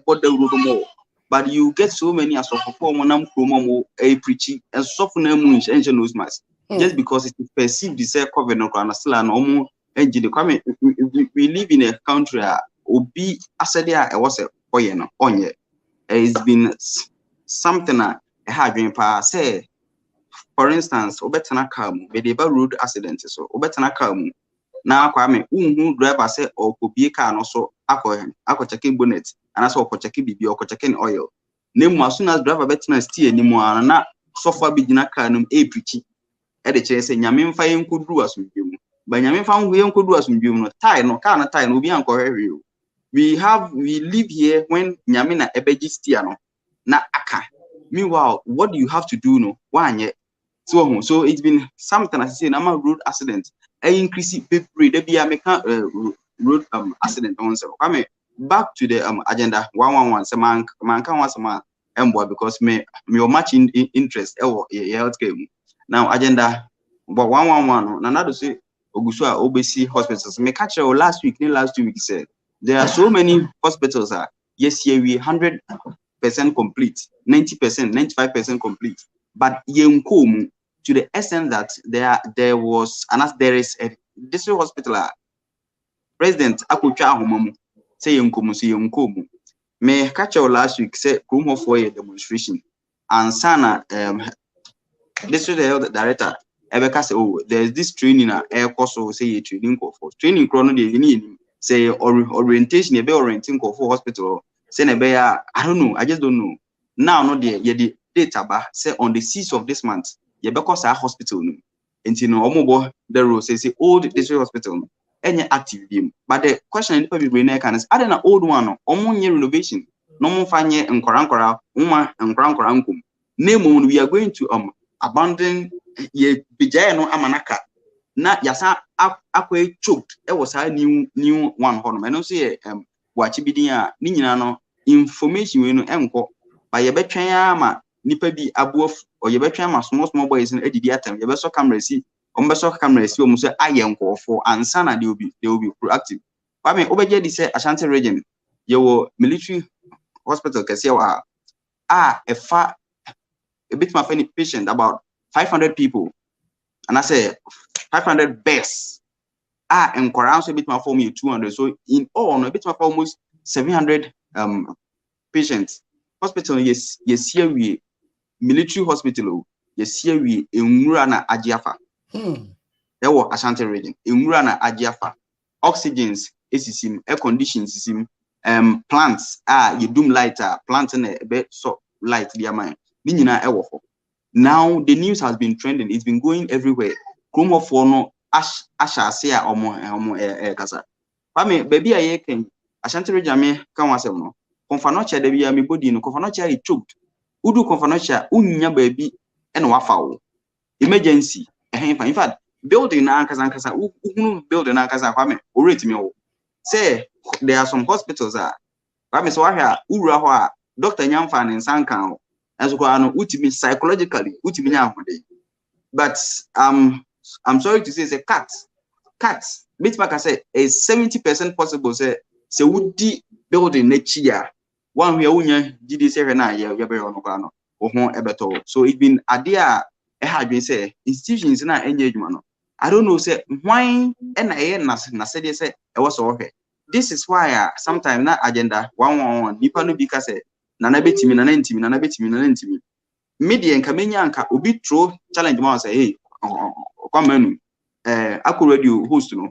border road more. But you get so many as suffer for one promo a preaching and suffer no moons engine nose mask. Just because it is perceived the say cover no can still an almost engine. Kwame, we live in a country obi asadia I was a boy no on ye. It's been something I have been say, for instance, Obetana Kamu, Bedeba road accident, so Obetana Kamu. Now, Kwame, who driver say, or could be a car and also ako checking bonnet, and also checking BB or checking oil. Name as soon as driver betana steer anymore, and not so far begin canum a preachy. At the chase, and Yamin Fine could do us with you. But Yamin found we could do us with you, no tie, no kind time will be uncle. We live here when Yamina Ebeji Stiano. Na aka. Meanwhile, what do you have to do? No, one yet. So it's been something I say. I'm a road accident. I increase people. There be a road accident. I mean, back to the agenda 111. So man can want some boy because me much interest. Healthcare. Now agenda 111. Another say Ogusua OBC hospitals. Me catch last 2 weeks said there are so many hospitals. Yes, here we 100% complete, 90%, 95% complete. But yenkomu to the extent that there was, and as there is a district hospital, President Akucha Homomu say yenkomu. Me catch last week say Krumo for a demonstration, and Sana district health director Ebeka say, oh, there's this training air course say training for training chrono de say orientation be orienting for hospital. I don't know. I just don't know. Now, no, the data say on the 6th of this month, because our hospital, and you know, the rule says old district hospital, any active game. But the question in the brain is, I don't know, old one, year renovation, no more fanye and korankora, and korankorankum. Name we are going to abandon ye bijano amanaka. Na yasa akwe choked. It was a new one honor. I don't say watch bidia no information we no enko by ye betwan ma nipa bi abuof or ye betwan ma small boys in edidi atam ye beso camera si o so ayenko for ansa na they will be proactive. I mean obeje di say Ashanti region ye wo military hospital kese wa a bit my funny patient about 500 people and I say 500 beds and Koran so a bit more for me 200. So in all, a bit more for almost 700 patients. Hospital, yes, here we military hospital, yes, here we in Murana Ajiafa. There was Ashanti region in Murana Ajiafa. Oxygens, system, air conditioning system, plants, you doom lighter, plants in a bed so light, dear man. Now the news has been trending, it's been going everywhere. Chrome for no Asha say kasa. Kwame baby aye ken Ashanti region me kan wasem no. Konfanocha de bia me body no konfanocha e choked. Udu konfanocha unnya baby e na wafa wo. Emergency in fact building na ankasa uhunu building na ankasa Kwame already me wo. Say there are some hospitals Kwame so ahia ura ho a doctor nyamfa ne nsankan ho. Enso kwa no utimi psychologically utimi nya ahode. But I'm sorry to say, it's a cat. Bitmark say is 70% possible. Say woody building next year. One we unya GD say na ya be on no ebeto. So it's been idea had been say institutions na engagement no. I don't know say why na say it was okay. This is why sometimes na agenda 111 nipa no bi ka say na betimi na ntimi. Media nkamenya anka obi throw challenge man say hey Kwamenu, Aku Radio host, no,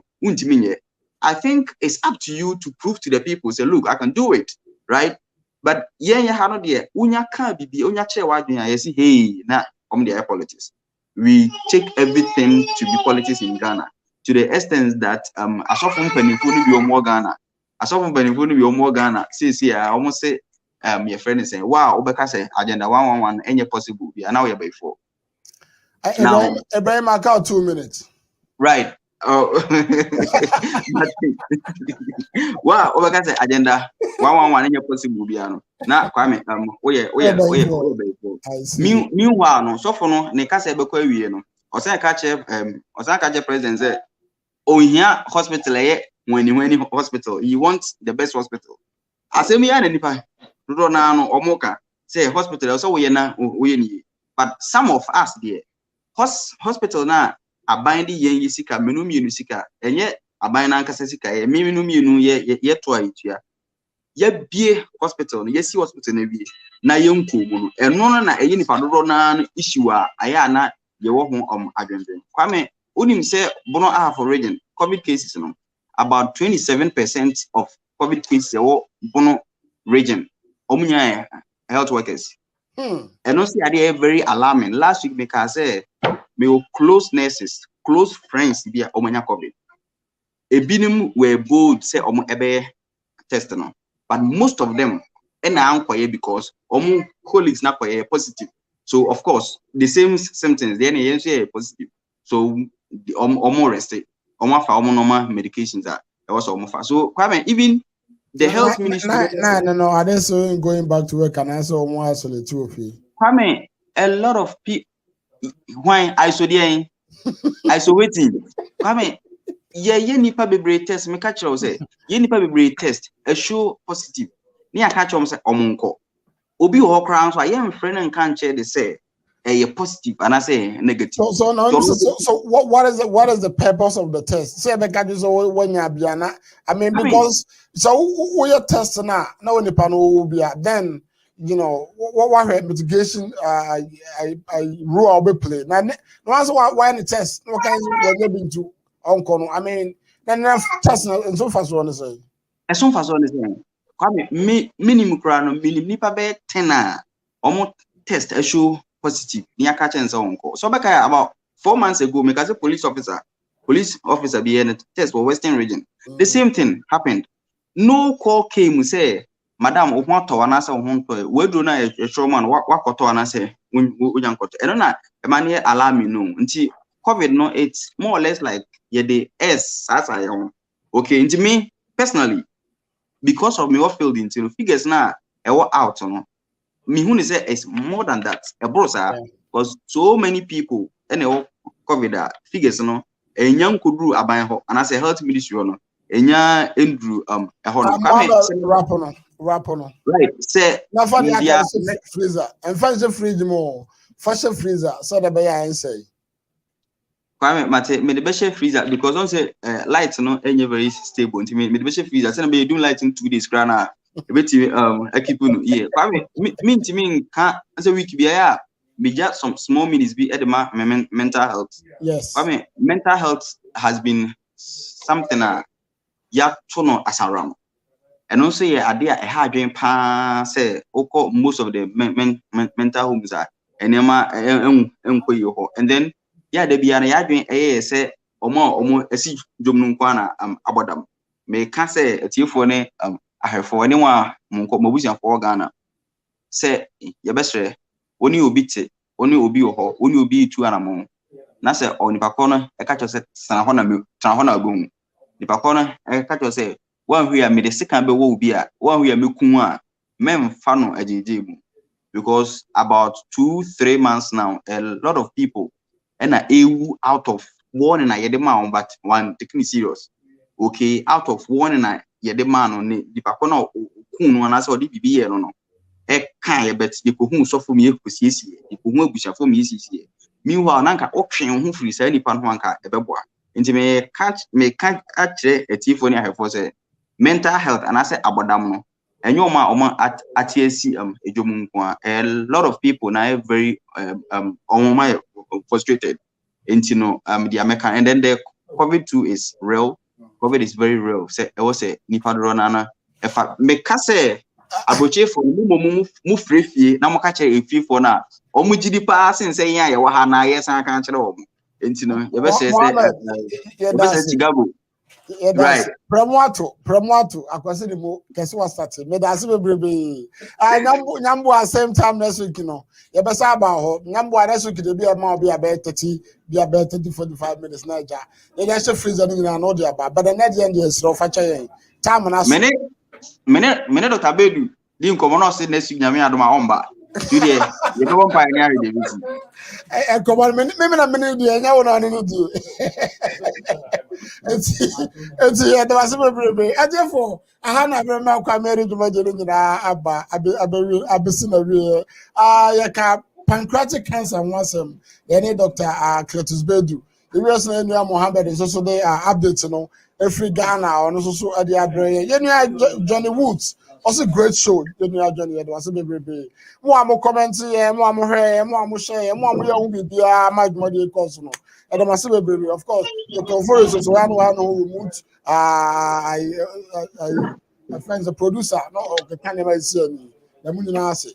I think it's up to you to prove to the people, say, look, I can do it, right? But yeah, no dear, unya can't be unya chair why I see, hey, na the politics. We take everything to be politics in Ghana to the extent that I saw from Penifuni be more Ghana. See, I almost say your friend is saying, wow, Obeka say agenda 111 any possible be and now you're before. Now, Ibrahim, I count 2 minutes. Right. Oh, wow, over can say agenda 111 in your possible piano. Now, Kwame, I see. meanwhile, no, so for no, Nekasa Bequay, no, or say catch president say, oh, here hospital, when you any hospital, you want the best hospital. I say me and anything, Ronano or Moka, say hospital, also we need. But some of us there, hospital now. Abandi yen sika menum yenu sika enye aban na nkasa sika ye menum yenu ye to ayitua ye bie hospital no ye si hospital na bie na ye nkomu no eno no na eye nipa dodo na issue a aya na ye wo ho adwendwen Kwame unim say bono for region covid cases no about 27% of covid cases wo bono region omunya health workers and also are very alarming. Last week because say me close nurses, close friends be a omanya COVID. A binim were bold say omo ebe test no, but most of them na quiet because omo colleagues na quiet positive. So of course the same symptoms then say positive. So the omo rested, omo fa omo normal medications are also omo fa. So Kwame, even the health ministry. No. I didn't say going back to work and I saw more isolate too. Kwame, a lot of people. Why isolating? Kwame, ye nipa bebre test. Me catch you say ye nipa bebre test. A show positive. Ni a catch you say omunko. Obi ho crown so I am friend and can't share the say a positive and I say negative. So what is the purpose of the test? Say the catch so when you are I mean because so we are testing now when the panel will be then. You know what mitigation I rule be play now. Once why the test what kind of been to uncle. I mean then test and so far so on say. As soon as on the same. Kwame minimum crown minimum nipa be 10 almost test a show positive. Ni aka chance uncle. So back about 4 months ago, make as a police officer be in a test for Western region. The same thing happened. No call came say. Madam, o want to anasa o honto we do na e showman wakoto anasa unyankoto eno na e mani alarm no nti covid no it's more or less like ye the s as I am okay nti me personally because of my field into figures na e wo out no me who say it's more than that e brosa because so many people and covid figures no enyam koduru aban ho anasa health ministry no enya endru Rapono. Right. Say now for the freezer and fashion fridge more fashion freezer so the buy and say Kwame mate me the best freezer because don't say light no any very stable until me the best freezer say be do light in 2 days grana e beti keep no yeah Kwame me can say week be ya be just some small minutes be at the mental health. Yes. Kwame mental health has been something ya to as around. And also, yeah, idea a hard dream pan say, most of the mental homes are and then yeah, they be an idea say or a see Jumnum Kwana about them. May can't say a tea for I have for anyone Mobusian for Ghana. Say, your best way, only you beat it, only will be your only will be 2 animal. Nasa or Nipacona, a catcher said Sanhona boom. Nipacona, a catcher say. One we are made the second will be a one we are making men fano a because about 2-3 months now, a lot of people and out of 1 and a demand, but one taking serious. Okay, out of 1 and a demand on the Pacona Kun and I saw the BB no. A kind but the Kuhun so for me, the Kuhun for me is here. Meanwhile, Nanka auction who free any panwanka a beboa. Into me catch actually a Tiffany I have for say. Mental health and I say abodam and you ma at TSC a lot of people now very frustrated into the American and then the COVID 2 is real. COVID is very real. Say I was say nipa ronana if I make say aboche for mu free fee na mo ka che fee for na omu gidi pa say ya wa ha na yes I can tell into no you be say Chicago Yes, Pramoato, akwasi the mo kesi was starting. Me that's bebrebe. Nyambo same time next week, you know. You be say about ho. Nyambo next week dey be about 30 45 minutes na ja. They just freeze and you know dey about. But the next end is rough facha time na so. Mene Dr. Bedu di nkomo no se next week nyame adoma omba. Today, you know one pioneer dey visit. Come on, me na me dey nya wona no do. It's yeah, there was a baby. I therefore I had never met a marriage to my Abba, Abyssina. Yaka pancreatic cancer was any doctor, Cletus Bedu. The reason I knew Mohammed is also they are updates, you know, every Ghana or also at the address. You know, Johnny Woods. Also great show. You know, Johnny, it was a baby. More commenting, more hair, more share, more young baby, my money cost, you know. And the massive baby, of course, the conference is one who removed my friend's the producer, not the kind of say the Munasi.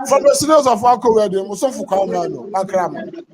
From the studios of Alco Radio, Musofu Kalmano, Makram.